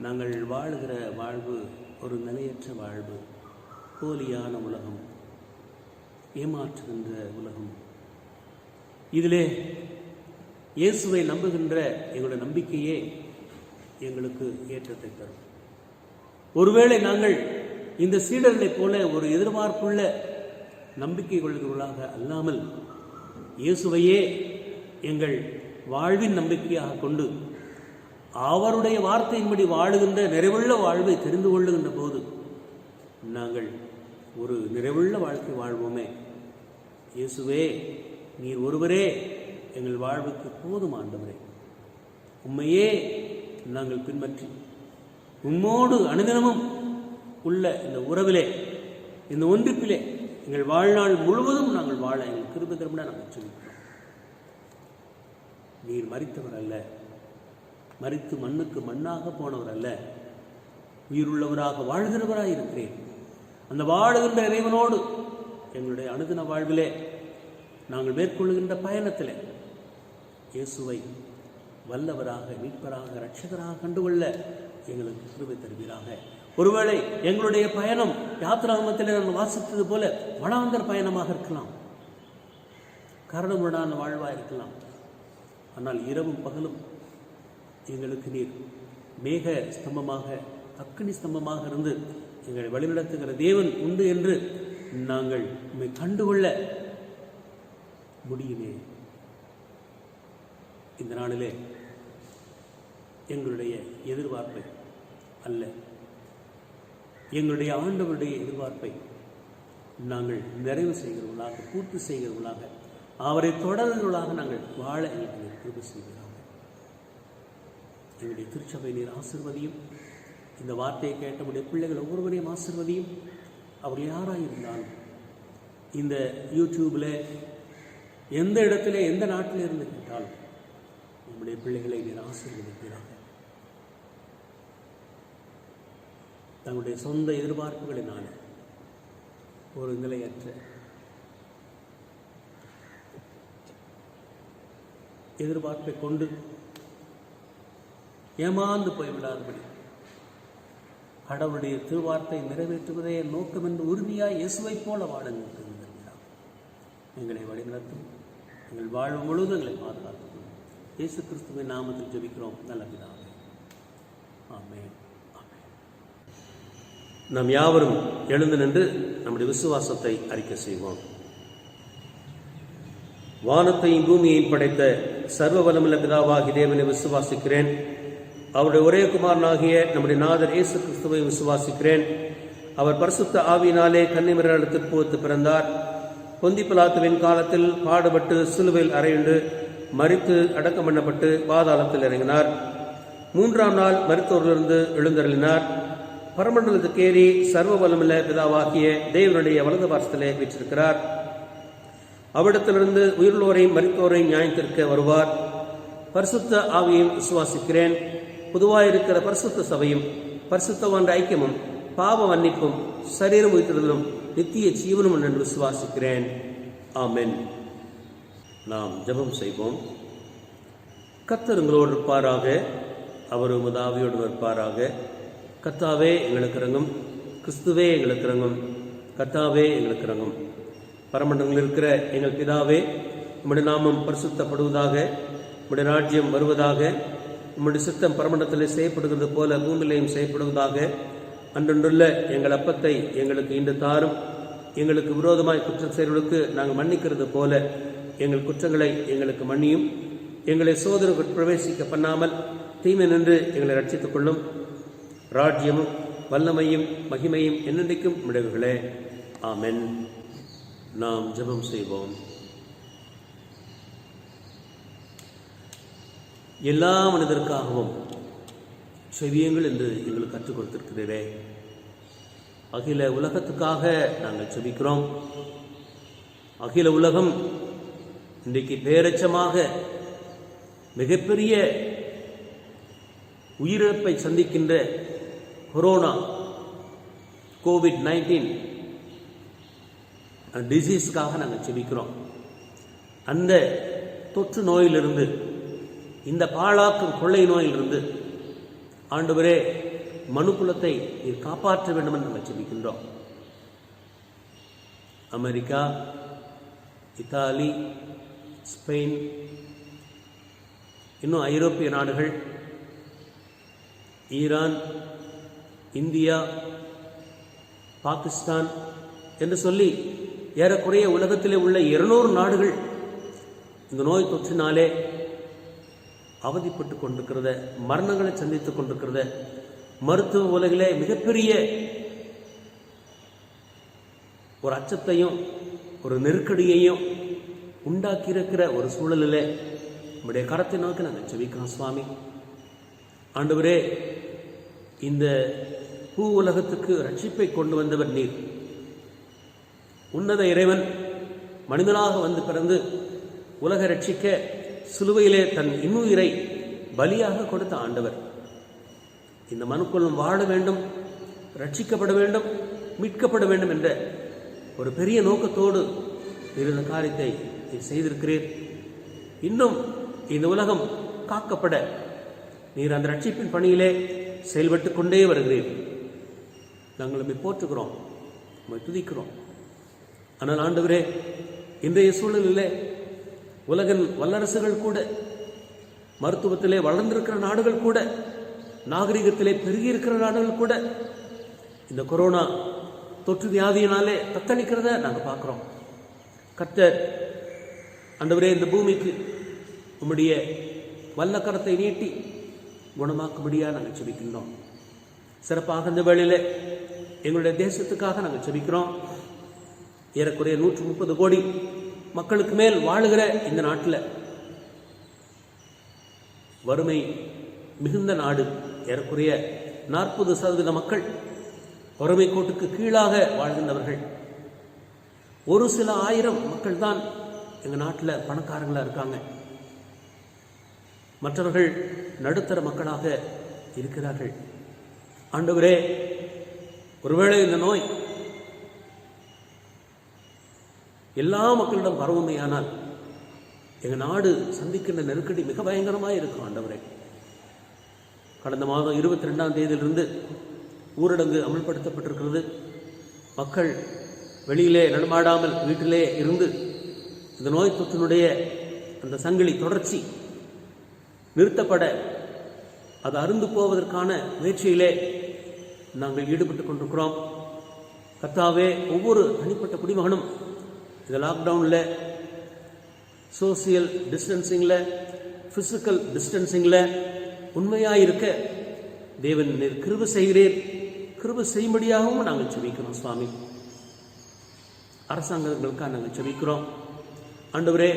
நாங்கள் வாழுகிற வாழ்வு ஒரு நிலையற்ற வாழ்வு, போலியான உலகம், ஏமாற்றுகின்ற உலகம். இதிலே இயேசுவை நம்புகின்ற எங்களுடைய நம்பிக்கையே எங்களுக்கு ஏற்றத்தை தரும். ஒருவேளை நாங்கள் இந்த சீடர்களைப் போல ஒரு எதிர்பார்ப்புள்ள நம்பிக்கை கொள்கிறவர்களாக அல்லாமல் இயேசுவையே எங்கள் வாழ்வின் நம்பிக்கையாக கொண்டு அவருடைய வார்த்தையின்படி வாழுகின்ற நிறைவுள்ள வாழ்வை தெரிந்து கொள்ளுகின்ற போது நாங்கள் ஒரு நிறைவுள்ள வாழ்க்கை வாழ்வோமே. இயேசுவே, நீர் ஒருவரே எங்கள் வாழ்வுக்கு போதும் ஆண்டவரே. உம்மையே நாங்கள் பின்பற்றி உம்மோடு அனுதினமும் உள்ள இந்த உறவிலே, இந்த ஒன்றிப்பிலே எங்கள் வாழ்நாள் முழுவதும் நாங்கள் வாழ எங்கள் கிருபை தரும்படி நாங்கள் சொல்லிக்கிறோம். நீர் மரித்தவர் அல்ல, மரித்து மண்ணுக்கு மண்ணாக போனவர் அல்ல, உயிருள்ளவராக வாழ்கிறவராக இருக்கிறேன். அந்த வாழுகின்ற இறைவனோடு எங்களுடைய அனுதின வாழ்விலே நாங்கள் மேற்கொள்ளுகின்ற பயணத்திலே இயேசுவை வல்லவராக, மீட்பராக, இரட்சகராக கண்டுகொள்ள எங்களுக்கு கிருபை தருவீராக. ஒருவேளை எங்களுடைய பயணம் யாத்திராகமத்திலே நாங்கள் வாசித்தது போல வனாந்தர் பயணமாக இருக்கலாம், கரடுமுரடான வாழ்வாக இருக்கலாம். ஆனால் இரவும் பகலும் எங்களுக்கு நீர் மேக ஸ்தம்பமாக, அக்கினி ஸ்தம்பமாக இருந்து எங்களை வழிநடத்துகிற தேவன் உண்டு என்று நாங்கள் உம்மை கண்டுகொள்ள முடியுமே. இந்த நாளிலே எங்களுடைய எதிர்பார்ப்பை அல்ல, எங்களுடைய ஆண்டவருடைய எதிர்பார்ப்பை நாங்கள் நிறைவு செய்கிறவர்களாக, பூர்த்தி செய்கிறவர்களாக, அவரை தொடர்கிறவர்களாக நாங்கள் வாழ எங்களுக்கு கிருபை செய்கிறார்கள். எங்களுடைய திருச்சபை நீர் ஆசீர்வதியும். இந்த வார்த்தையை கேட்டவுடைய பிள்ளைகள் ஒவ்வொருவரையும் ஆசீர்வதியும். அவர்கள் யாராக இருந்தாலும் இந்த யூடியூபில் எந்த இடத்துல எந்த நாட்டில் இருந்து கேட்டாலும் நம்முடைய பிள்ளைகளை நீர் ஆசீர்வதிக்கிறார்கள். தங்களுடைய சொந்த எதிர்பார்ப்புகளினால ஒரு நிலையற்ற எதிர்பார்ப்பை கொண்டு ஏமாந்து போய்விடாதபடி கடவுளுடைய திருவார்த்தை நிறைவேற்றுவதே நோக்கம் என்று உறுதியாய் இயேசுவை போல வாழ நிறுத்துகிறார். எங்களை வழிநடத்தும், எங்கள் வாழ்வு முழுவதும் எங்களை பாதுகாத்துக் கொள்ளும். இயேசு கிறிஸ்துவின் நாமத்தில் ஜெபிக்கிறோம் நல்ல பிதாவே, ஆமென். நாம் யாவரும் எழுந்து நின்று நம்முடைய விசுவாசத்தை அறிக்கை செய்வோம். வானத்தையும் பூமியையும் படைத்த சர்வ வல்லமுள்ள பிதாவாகிய தேவனை விசுவாசிக்கிறேன். அவருடைய ஒரே குமாரனாகிய நம்முடைய நாதர் இயேசு கிறிஸ்துவை விசுவாசிக்கிறேன். அவர் பரிசுத்த ஆவியினாலே கன்னிமரிடத்தில் பூத்து பிறந்தார். பொந்தி பிலாத்துவின் காலத்தில் பாடுபட்டு சிலுவையில் அறையுண்டு மரித்து அடக்கம் பண்ணப்பட்டு பாதாளத்தில் இறங்கினார். 3ஆம் நாள் மரித்தோரிலிருந்து எழுந்தருளினார். பரமண்டலத்துக்கு ஏறி சர்வ வல்லமுள்ள பிதாவாகிய தேவனுடைய வலது பார்சத்திலே வீற்றிருக்கிறார். அவ்விடத்திலிருந்து உயிருள்ளோரையும் மரித்தோரையும் நியாயத்திற்க வருவார். பரிசுத்த ஆவியையும் விசுவாசிக்கிறேன். பொதுவாயிருக்கிற பரிசுத்த சபையும் பரிசுத்தவான் ஐக்கியமும் பாவ மன்னிப்பும் சரீரம் உயிர்த்தெழுதலும் நித்திய ஜீவனும் என்று விசுவாசிக்கிறேன். ஆமென். நாம் ஜெபம் செய்வோம். கர்த்தர் உங்களோடு இருப்பாராக, அவர் உமது ஆவியோடு இருப்பாராக. கர்த்தாவே எங்களுக்கு இரங்கும், கிறிஸ்துவே எங்களுக்கு இரங்கும், கர்த்தாவே எங்களுக்கு இரங்கும். பரமண்டலங்களில் இருக்கிற எங்கள் பிதாவே, உம்முடைய நாமம் பரிசுத்தப்படுவதாக, உம்முடைய ராஜ்யம் வருவதாக, உம்முடைய சித்தம் பரமண்டலத்திலே செய்யப்படுகிறது போல பூமியிலையும் செய்யப்படுவதாக. அன்றொன்றுள்ள எங்கள் அப்பத்தை எங்களுக்கு இன்று தாரும். எங்களுக்கு விரோதமாய் குற்றம் செய்வர்களுக்கு நாங்கள் மன்னிக்கிறது போல எங்கள் குற்றங்களை எங்களுக்கு மன்னியும். எங்களை சோதனைக்கு பிரவேசிக்க பண்ணாமல் தீமை நின்று எங்களை ரட்சித்துக் கொள்ளும். ராஜ்யமும் வல்லமையும் மகிமையும் என்னென்றைக்கும் உடையவர்களே. ஆமென். நாம் ஜெபம் செய்வோம். எல்லா மனிதருக்காகவும் செவியுங்கள் என்று எங்களுக்கு கற்றுக் கொடுத்திருக்கிறீரே. அகில உலகத்துக்காக நாங்கள் செபிக்கிறோம். அகில உலகம் இன்றைக்கு பேரச்சமாக மிகப்பெரிய உயிரிழப்பை சந்திக்கின்ற கொரோனா COVID-19 டிசீஸ்க்காக நாங்கள் செபிக்கிறோம். அந்த தொற்று நோயிலிருந்து, இந்த பாழாக்கும் கொள்ளை நோயிலிருந்து ஆண்டவரே, மனுக்குலத்தை நீர் காப்பாற்ற வேண்டும் என்று நாங்கள் ஜெபிக்கின்றோம். அமெரிக்கா, இத்தாலி, ஸ்பெயின், இன்னும் ஐரோப்பிய நாடுகள், ஈரான், இந்தியா, பாகிஸ்தான் என்று சொல்லி ஏறக்குறைய உலகத்திலே உள்ள 200 நாடுகள் இந்த நோய் தொற்றினாலே அவதிப்பட்டு கொண்டிருக்கிறத, மரணங்களை சந்தித்துக் கொண்டிருக்கிறத, மருத்துவ உலகிலே மிகப்பெரிய ஒரு அச்சத்தையும் ஒரு நெருக்கடியையும் உண்டாக்கியிருக்கிற ஒரு சூழலில் நம்முடைய கரத்தை நோக்கி நாங்கள் ஜெபிக்கிறோம் சுவாமி. ஆண்டவரே, இந்த பூ உலகத்துக்கு ரட்சிப்பை கொண்டு வந்தவர் நீர். உன்னத இறைவன் மனிதனாக வந்து பிறந்து உலக ரட்சிக்க சிலுவையிலே தன் இன்னுயிரை பலியாக கொடுத்த ஆண்டவர். இந்த மனுக்குள்ளும் வாழ வேண்டும், ரட்சிக்கப்பட வேண்டும், மீட்கப்பட வேண்டும் என்ற ஒரு பெரிய நோக்கத்தோடு இருந்த காரியத்தை செய்திருக்கிறீர். இன்னும் இந்த உலகம் காக்கப்பட நீர் அந்த ரட்சிப்பின் பணியிலே செயல்பட்டு கொண்டே வருகிறீர். நாங்கள் நம்மை போற்றுகிறோம், நம்மை துதிக்கிறோம். ஆனால் ஆண்டவரே, இன்றைய சூழலிலே உலகின் வல்லரசுகள் கூட, மருத்துவத்திலே வளர்ந்திருக்கிற நாடுகள் கூட, நாகரிகத்திலே பெருகியிருக்கிற நாடுகள் கூட இந்த கொரோனா தொற்று வியாதியினாலே தத்தளிக்கிறத நாங்கள் பார்க்குறோம். கர்த்தர் ஆண்டவரே, இந்த பூமிக்கு உம்முடைய வல்ல கரத்தை நீட்டி குணமாக்கும்படியாக நாங்கள் ஜெபிக்கின்றோம். சிறப்பாக இந்த வேளையில் எங்களுடைய தேசத்துக்காக நாங்கள் ஜெபிக்கிறோம். ஏறக்குறைய 130 கோடி மக்களுக்கு மேல் வாழுகிற இந்த நாட்டில் வறுமை மிகுந்த நாடு. ஏறக்குறைய 40% மக்கள் வறுமை கோட்டுக்கு கீழாக வாழ்கின்றவர்கள். ஒரு சில ஆயிரம் மக்கள் தான் எங்கள் நாட்டில் பணக்காரங்களாக இருக்காங்க. மற்றவர்கள் நடுத்தர மக்களாக இருக்கிறார்கள். ஆண்டவரே, ஒருவேளை இந்த நோய் எல்லா மக்களிடம் பரவுமையானால் எங்கள் நாடு சந்திக்கின்ற நெருக்கடி மிக பயங்கரமாக இருக்கும். ஆண்டவரே, கடந்த மாதம் 22ஆம் தேதியிலிருந்து ஊரடங்கு அமல்படுத்தப்பட்டிருக்கிறது. மக்கள் வெளியிலே நடமாடாமல் வீட்டிலே இருந்து இந்த நோய் தொற்றினுடைய அந்த சங்கிலி தொடர்ச்சி நிறுத்தப்பட, அது அருந்து போவதற்கான முயற்சியிலே நாங்கள் ஈடுபட்டு கொண்டிருக்கிறோம். கர்த்தாவே, ஒவ்வொரு தனிப்பட்ட குடிமகனும் இந்த லாக்டவுனில் சோசியல் டிஸ்டன்சிங்கில், ஃபிசிக்கல் டிஸ்டன்சிங்கில் உண்மையாக இருக்க தேவன் நீர் கிருபை செய்கிறீர். கிருபை செய்யும்படியாகவும் நாங்கள் ஜெபிக்கிறோம் சுவாமி. அரசாங்கங்களுக்காக நாங்கள் ஜெபிக்கிறோம். ஆண்டவரே,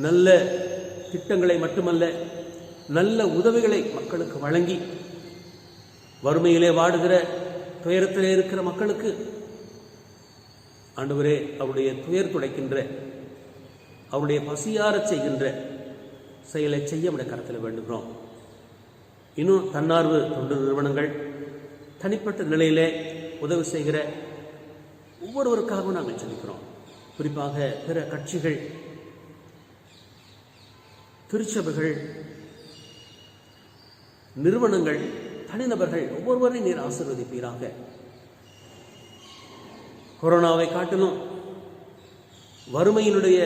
நல்ல திட்டங்களை மட்டுமல்ல, நல்ல உதவிகளை மக்களுக்கு வழங்கி வறுமையிலே வாடுகிற, துயரத்திலே இருக்கிற மக்களுக்கு ஆண்டவரே அவருடைய துயர் துடைக்கின்ற, அவருடைய பசியார செய்கின்ற செயலை செய்ய நம்முடைய கரத்தில் வேண்டுகிறோம். இன்னும் தன்னார்வ தொண்டு நிறுவனங்கள், தனிப்பட்ட நிலையிலே உதவி செய்கிற ஒவ்வொருவருக்காகவும் நாங்கள் ஜெபிக்கிறோம். குறிப்பாக பிற கட்சிகள், திருச்சபைகள், நிறுவனங்கள், தனிநபர்கள் ஒவ்வொருவரையும் நீர் ஆசீர்வதிப்பீராக. கொரோனாவை காட்டிலும் வறுமையினுடைய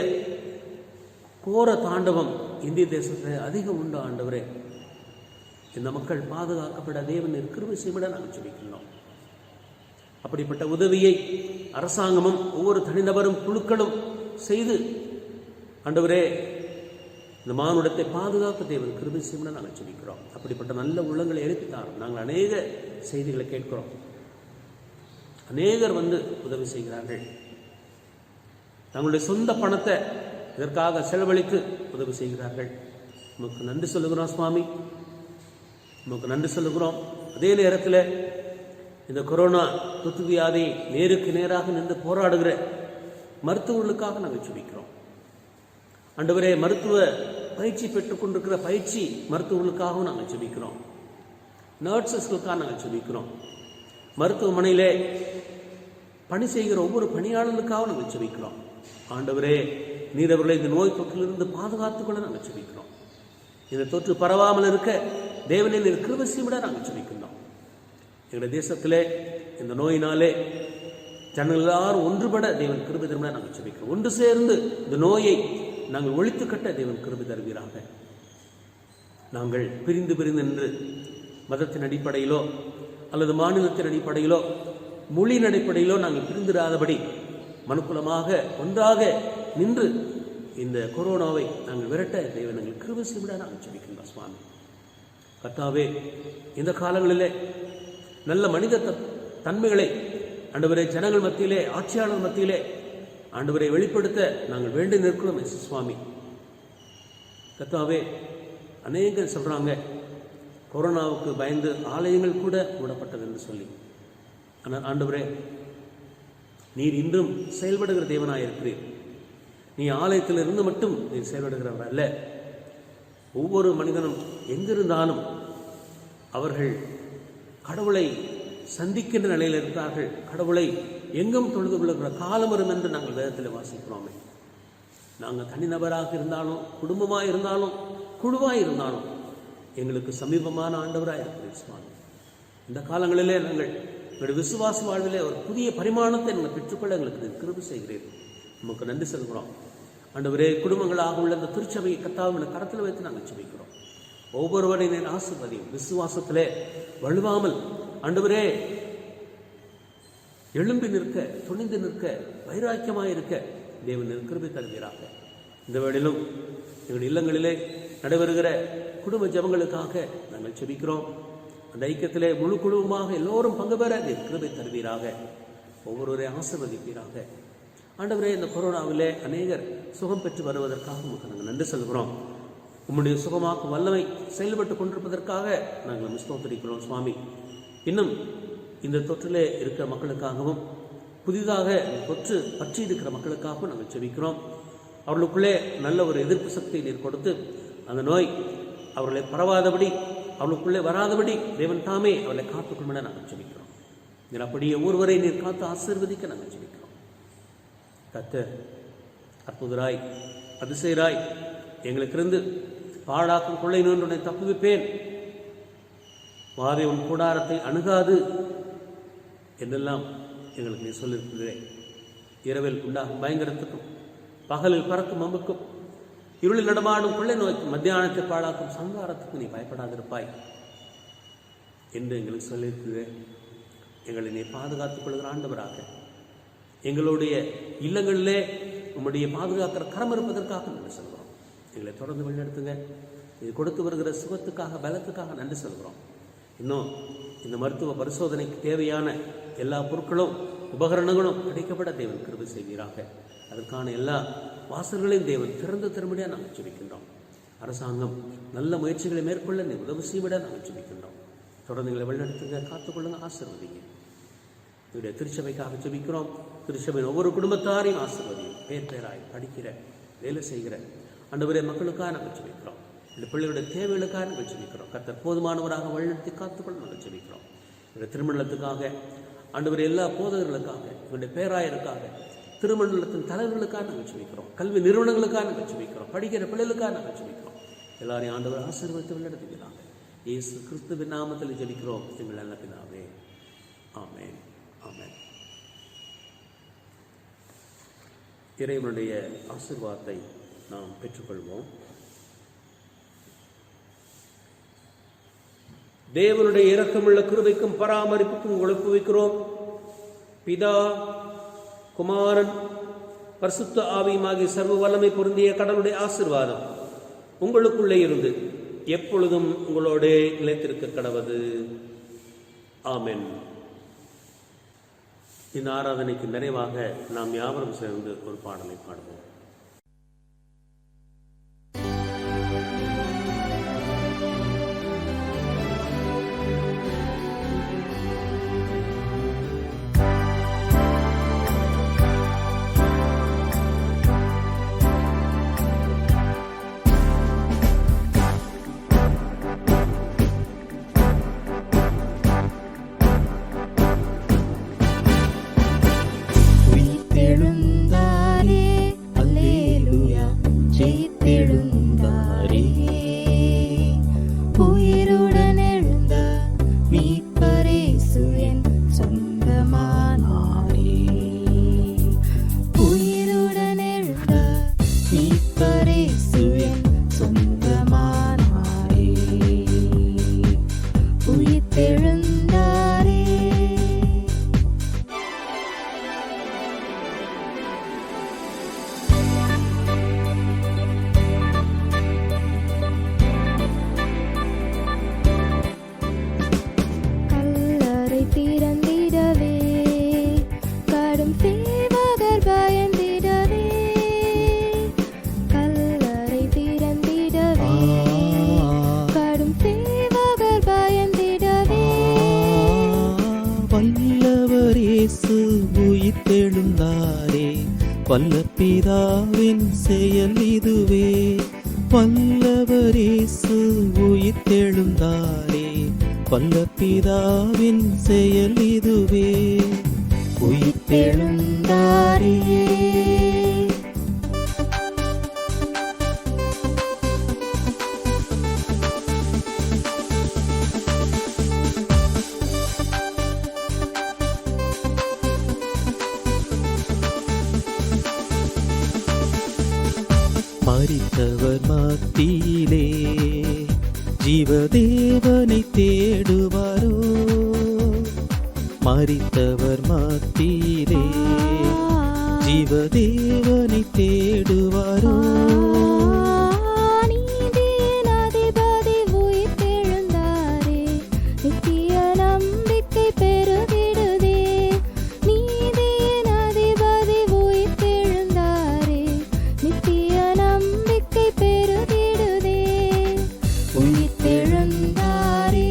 கோர தாண்டவம் இந்திய தேசத்தில் அதிகம் உண்டு. ஆண்டவரே, இந்த மக்கள் பாதுகாக்கப்பட தேவன் கிருபை செய்ய நாங்கள் ஜெபிக்கிறோம். அப்படிப்பட்ட உதவியை அரசாங்கமும் ஒவ்வொரு தனிநபரும் குழுக்களும் செய்து ஆண்டவரே இந்த மானுடத்தை பாதுகாக்க தேவன் கிருபை செய்ய நாங்கள் ஜெபிக்கிறோம். அப்படிப்பட்ட நல்ல உள்ளங்களை எழுப்பித்தார். நாங்கள் அநேக செய்திகளை கேட்கிறோம். அநேகர் வந்து உதவி செய்கிறார்கள். தங்களுடைய சொந்த பணத்தை இதற்காக செலவழித்து உதவி செய்கிறார்கள். நமக்கு நன்றி சொல்லுகிறோம் சுவாமி, நமக்கு நன்றி சொல்லுகிறோம். அதே நேரத்தில் இந்த கொரோனா தொற்று வியாதியை நேருக்கு நேராக நின்று போராடுகிற மருத்துவர்களுக்காக நாங்கள் ஜெபிக்கிறோம். ஆண்டவரே, மருத்துவ பயிற்சி பெற்றுக் கொண்டிருக்கிற பயிற்சி மருத்துவர்களுக்காகவும் நாங்கள் ஜெபிக்கிறோம். நர்சஸ்களுக்காக நாங்கள் ஜெபிக்கிறோம். மருத்துவமனையிலே பணி செய்கிற ஒவ்வொரு பணியாளர்களுக்காகவும் நாங்கள் ஜெபிக்கிறோம். ஆண்டவரே, நீர் அவர்களை இந்த நோய் தொற்றிலிருந்து பாதுகாத்துக் கொள்ள நாங்கள் ஜெபிக்கிறோம். இந்த தொற்று பரவாமல் இருக்க தேவனை நீர் கிருபை செய்யும்படியா நாங்கள் ஜெபிக்கின்றோம். எங்களுடைய தேசத்திலே இந்த நோயினாலே ஜனங்கள் எல்லாரும் ஒன்றுபட தேவன் கிருபை தரும்படியா நாங்கள் ஜெபிக்கிறோம். ஒன்று சேர்ந்து இந்த நோயை நாங்கள் ஒழித்து கட்ட தேவன் கிருபை தருவீராக. நாங்கள் பிரிந்து நின்று மதத்தின் அடிப்படையிலோ அல்லது மாநிலத்தின் அடிப்படையிலோ மொழியின் அடிப்படையிலோ நாங்கள் பிரிந்திராதபடி மனுக்குலமாக ஒன்றாக நின்று இந்த கொரோனாவை நாங்கள் விரட்ட தேவன் எங்கள் கிருபை செய்யும்படியா நாங்கள் ஜெபிக்கின்றோம். சுவாமி கர்த்தாவே, இந்த காலங்களிலே நல்ல மனித தன்மைகளை ஆண்டவரே ஜனங்கள் மத்தியிலே, ஆட்சியாளர் மத்தியிலே ஆண்டவரை வெளிப்படுத்த நாங்கள் வேண்டி நிற்கிறோம். சுவாமி கர்த்தாவே, அநேகர் சொல்றாங்க கொரோனாவுக்கு பயந்து ஆலயங்கள் கூட மூடப்பட்டது என்று சொல்லி. ஆனால் ஆண்டவரே, நீர் இன்றும் செயல்படுகிற தேவனாக இருக்கிறீர். நீ ஆலயத்தில் இருந்து மட்டும் நீர் செயல்படுகிறவர் அல்ல. ஒவ்வொரு மனிதனும் எங்கிருந்தாலும் அவர்கள் கடவுளை சந்திக்கின்ற நிலையில் இருக்கிறார்கள். கடவுளை எங்கும் தொழுது கொள்ளுகிற காலம் வரும் என்று நாங்கள் வேதத்தில் வாசிக்கிறோமே. நாங்கள் தனிநபராக இருந்தாலும், குடும்பமாக இருந்தாலும், குழுவாக இருந்தாலும் எங்களுக்கு சமீபமான ஆண்டவராக இருக்கிறீர் சுவாமி. இந்த காலங்களிலே நாங்கள் எங்களுடைய விசுவாச வாழ்விலே ஒரு புதிய பரிமாணத்தை நாங்கள் பெற்றுக்கொள்ள எங்களுக்கு கிருபை செய்கிறீர்கள். நமக்கு நன்றி செலுத்துகிறோம் ஆண்டவரே. குடும்பங்களாக உள்ள இந்த திருச்சபையை கர்த்தாவின் கரத்தில் வைத்து நாங்கள் ஜெபிக்கிறோம். ஒவ்வொருவரையும் ஆசீர்வதியும். விசுவாசத்திலே வலுவாமல் ஆண்டவரே எழும்பி நிற்க, துணிந்து நிற்க, வைராக்கியமாக இருக்க தேவன் கிருபை தருவீராக. இந்த வேளையிலும் எங்கள் இல்லங்களிலே நடைபெறுகிற குடும்ப ஜெபங்களுக்காக நாங்கள் ஜெபிக்கிறோம். அந்த ஐக்கியத்திலே முழு குழுவுமாக எல்லோரும் பங்கு பெற கிருபை தருவீராக. ஒவ்வொருவரையும் ஆசீர்வதிப்பீராக. ஆண்டவரே, இந்த கொரோனாவிலே அநேகர் சுகம் பெற்று வருவதற்காக உங்களுக்கு நாங்கள் நன்றி சொல்கிறோம். உம்முடைய சுகமாக்கும் வல்லமை செயல்பட்டு கொண்டிருப்பதற்காக நாங்கள் ஸ்தோத்திரிக்கிறோம் சுவாமி. இன்னும் இந்த தொற்றிலே இருக்கிற மக்களுக்காகவும் புதிதாக தொற்று பற்றி இருக்கிற மக்களுக்காகவும் நாங்கள் ஜெபிக்கிறோம். அவர்களுக்குள்ளே நல்ல ஒரு எதிர்ப்பு சக்தியை நீர் கொடுத்து அந்த நோய் அவர்களை பரவாதபடி, அவர்களுக்குள்ளே வராதபடி தேவன் தாமே அவர்களை காத்துக்கொள்ளும் நாங்கள் ஜெபிக்கிறோம். நீர் அப்படியே ஒருவரை நீர் காத்து ஆசீர்வதிக்க நாங்கள் ஜெபிக்கிறோம். கர்த்தர் அற்புதராய் அதிசயராய் எங்களுக்கிருந்து பாழாக்கும் கொள்ளை நோய் தப்புவிப்பேன், வாதை உன் கூடாரத்தை அணுகாது என்றெல்லாம் எங்களுக்கு நீ சொல்லியிருக்கிறேன். இரவில் உண்டாகும் பயங்கரத்துக்கும், பகலில் பறக்கும் அம்புக்கும், இருளில் நடமாடும் கொள்ளை நோய்க்கும், மத்தியானத்தை பாழாக்கும் சங்காரத்துக்கும் நீ பயப்படாதிருப்பாய் என்று எங்களுக்கு சொல்லியிருக்கிறேன். எங்களை நீ பாதுகாத்துக் கொள்கிற ஆண்டவராக எங்களுடைய இல்லங்களிலே உம்முடைய பாதுகாக்கிற கரம் இருப்பதற்காக நன்றி சொல்கிறோம். எங்களை தொடர்ந்து வழிநடத்துங்க. இது கொடுத்து வருகிற சுகத்துக்காக, பலத்துக்காக நன்றி சொல்கிறோம். இன்னும் இந்த மருத்துவ பரிசோதனைக்கு தேவையான எல்லா பொருட்களும் உபகரணங்களும் கிடைக்கப்பட தேவன் கிருபை செய்வீராக. அதற்கான எல்லா வாசல்களையும் தேவன் திறந்து தரும்படியாக நாங்கள் ஜெபிக்கின்றோம். அரசாங்கம் நல்ல முயற்சிகளை மேற்கொள்ள நீ உதவி செய்விட நாங்கள் ஜெபிக்கின்றோம். தொடர்ந்து எங்களை வழிநடத்துங்க, காத்துக்கொள்ளுங்க, ஆசீர்வதிங்க. இவருடைய திருச்சபைக்காக ஜெபிக்கிறோம். திருச்சபையின் ஒவ்வொரு குடும்பத்தாரையும் ஆசீர்வதியும். பேர் பேராய் படிக்கிற, வேலை செய்கிற ஆண்டவரே மக்களுக்காக நாங்கள் ஜெபிக்கிறோம். இந்த பிள்ளைகளுடைய தேவைகளுக்காக நாங்கள் ஜெபிக்கிறோம். கர்த்தர் போதுமானவராக வழிநடத்தி காத்துக்கொள்ள நாங்கள் ஜெபிக்கிறோம். இவருடைய திருமணத்துக்காக ஆண்டவரே, எல்லா போதகர்களுக்காக, இவருடைய பேராயருக்காக, திருமணத்தின் தலைவர்களுக்காக நாங்கள் ஜெபிக்கிறோம். கல்வி நிறுவனங்களுக்காக நாங்கள் ஜெபிக்கிறோம். படிக்கிற பிள்ளைகளுக்காக நாங்கள் ஜெபிக்கிறோம். எல்லாரையும் ஆண்டவர் ஆசீர்வதித்து வழிநடத்துகிறாங்க. இயேசு கிறிஸ்துவின் நாமத்தில் ஜெபிக்கிறோம் எங்கள் நல்ல பிதாவே. ஆமென், ஆமென். இறைவனுடைய ஆசீர்வாதத்தை நாம் பெற்றுக்கொள்வோம். தேவனுடைய இரக்கமுள்ள கிருபைக்கும் பராமரிப்புக்கும் உங்களை ஒப்புவிக்கிறோம். பிதா, குமாரன், பரிசுத்த ஆவியுமாகிய சர்வ வல்லமை பொருந்திய கடவுளுடைய ஆசீர்வாதம் உங்களுக்குள்ளே இருந்து எப்பொழுதும் உங்களோட நிலைத்திருக்க கடவது. ஆமென். இந்த ஆராதனைக்கு நிறைவாக நாம் யாவரும் சேர்ந்து ஒரு பாடலை பாடுவோம். எழுந்தாரே உயிர்த்தெழுந்தாரே, வல்ல பிதாவின் செயல் இதுவே. வல்லவர் இயேசு உயிர்த்தெழுந்தாரே, வல்ல பிதாவின் செயல் இதுவே. உயிர்த்தெழுந்தாரே. மரித்தவர் மத்தியிலே ஜீவதேவனை தேடுவாரோ, மரித்தவர் மத்தியிலே ஜீவதேவனை தேடுவாரோ. நீதியின் அதிபதி உயிர்த்தெழுந்தாரே, நித்திய நம்பிக்கை பெருகிடுதே. நீதியின் அதிபதி உயிர்த்தெழுந்தாரே, நித்திய நம்பிக்கை பெருகிடுதே. உயிர்த்தெழுந்தாரே.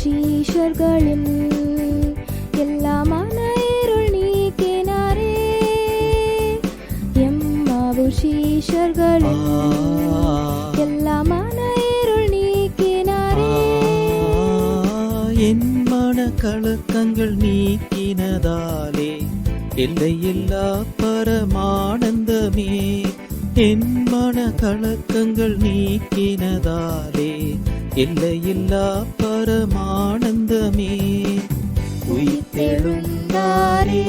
சீஷர்களின் எல்லா மன இருள் நீக்கினாரே, எம்மாவு சீஷர்களின் எல்லா மன இருள் நீக்கினாரே. என் மன கலக்கங்கள் நீக்கினதாலே எல்லையில்லா பரமானந்தமே. என் மன கலக்கங்கள் நீக்கினதாலே எல்லையில்லா பரமானந்தமே. உயிர்த்தெழுந்தாரே.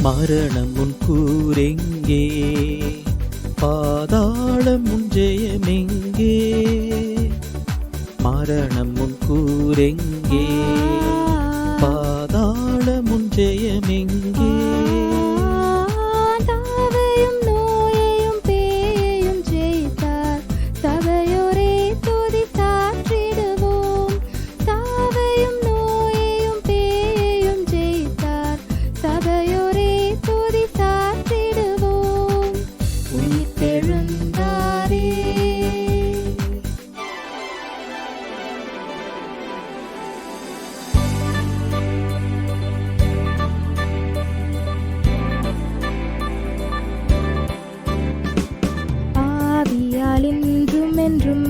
மரணம் உன் கூரெங்கே, பாதாளம் உன் ஜெயமெங்கே. மரணம் உன் கூரெங்கே, பாதாளம் உன் ஜெயமெங்கே. தாவையும் நோயையும் பேயையும் ஜெயித்தார், சகையோரே துதி சாற்றிடுவோம். தாவையும் நோயையும் பேயையும் ஜெயித்தார், சகையோரே துதி சாற்றிடுவோம். உயிர்த்தெழுந்தாரே. ஆவியால் இன்றும் என்றும்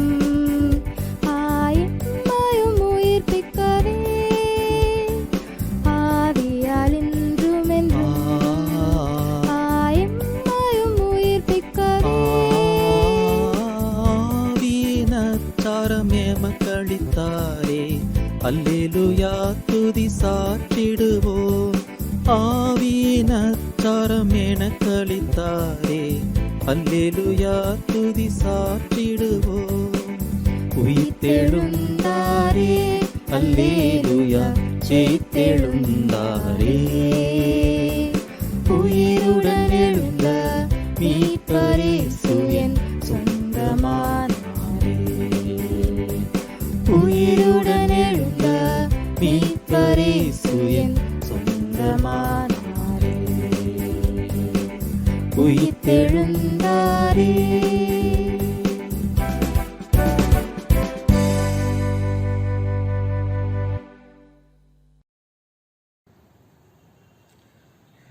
ஆயம்மையும் உயிர்ப்பிக்கவே. ஆவியால் இன்றும் என்றும் ஆயம்மையும் உயிர்ப்பிக்கவே. ஆவியினச்சாரம் எமக்களித்தாரே, அல்லேலூயா துதி சாற்றிடுவோம். ஆவியினச்சாரம் எனக்களித்தாரே, அல்லேலூயா துதி சாற்றிடுவோம். உயிர்த்தெழுந்தாரே, அல்லேலூயா ஜெயித்தெழுந்தாரே. உயிருடன் எழுந்த மீட்பர் இயேசு என் சொந்தமானாரே. உயிருடன் எழுந்த மீட்பர் இயேசு என் சொந்தமானாரே. உயிர்த்தெழுந்தாரே.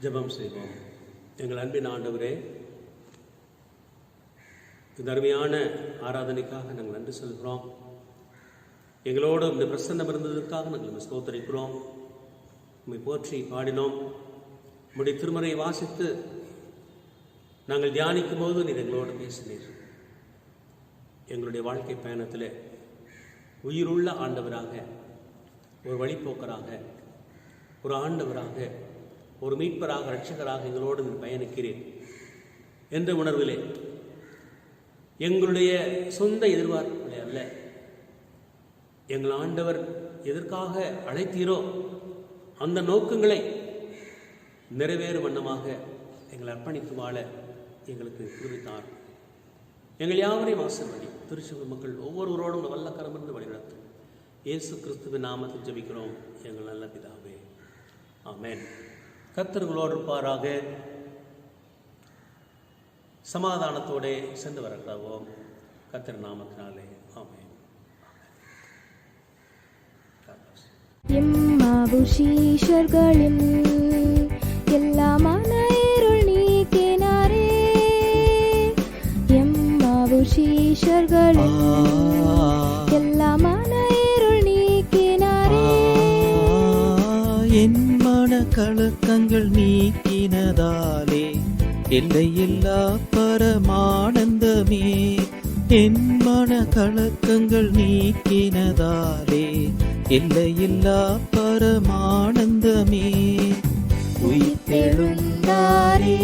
ஜெபம் செய்வோம். எங்கள் அன்பின் ஆண்டவரே, இந்த அருமையான ஆராதனைக்காக நாங்கள் நன்றி சொல்கிறோம். எங்களோடு இந்த பிரசன்னம் இருந்ததற்காக நாங்கள் ஸ்தோத்தரிக்கிறோம். உம்மை போற்றி பாடினோம். உம்முடைய திருமறையை வாசித்து நாங்கள் தியானிக்கும் போது நீர் எங்களோடு பேசினீர். எங்களுடைய வாழ்க்கை பயணத்தில் உயிருள்ள ஆண்டவராக, ஒரு வழிப்போக்கராக, ஒரு ஆண்டவராக, ஒரு மீட்பராக, இரட்சகராக எங்களோடு நீர் பயணிக்கிறேன் என்ற உணர்விலே எங்களுடைய சொந்த எதிர்பார்ப்புகளே அல்ல, எங்கள் ஆண்டவர் எதற்காக அழைத்தீரோ அந்த நோக்கங்களை நிறைவேறும் வண்ணமாக எங்களை அர்ப்பணித்து வாழ எங்களுக்கு கிருபைத்தார். எங்கள் யாவரையும் ஆசீர்வதி. திருச்சபை மக்கள் ஒவ்வொருவரோடும் வல்ல கரமிருந்து வழிநடத்தும். இயேசு கிறிஸ்துவின் நாமத்தில் ஜெபிக்கிறோம் எங்கள் நல்ல பிதாவே, ஆமென். கர்த்தர் உங்களோடு இருப்பாராக. சமாதானத்தோடு சென்று வரக்கூடாவோம். கர்த்தர் நாமத்தினாலே ஆமென். எம்மாபுஷீஷர்களின் எல்லா மன இருள் நீக்கினாரே. எம்மாபுஷீஷர்களின் எல்லா மன இருள் நீக்கினாரே. என் மன கலக்கங்கள் நீக்கினதாலே எல்லையில்லா பரமானந்தமே. என் மன கலக்கங்கள் நீக்கினதாலே எல்லையில்லா பரமானந்தமே. உயிர்த்தெழுந்தாரே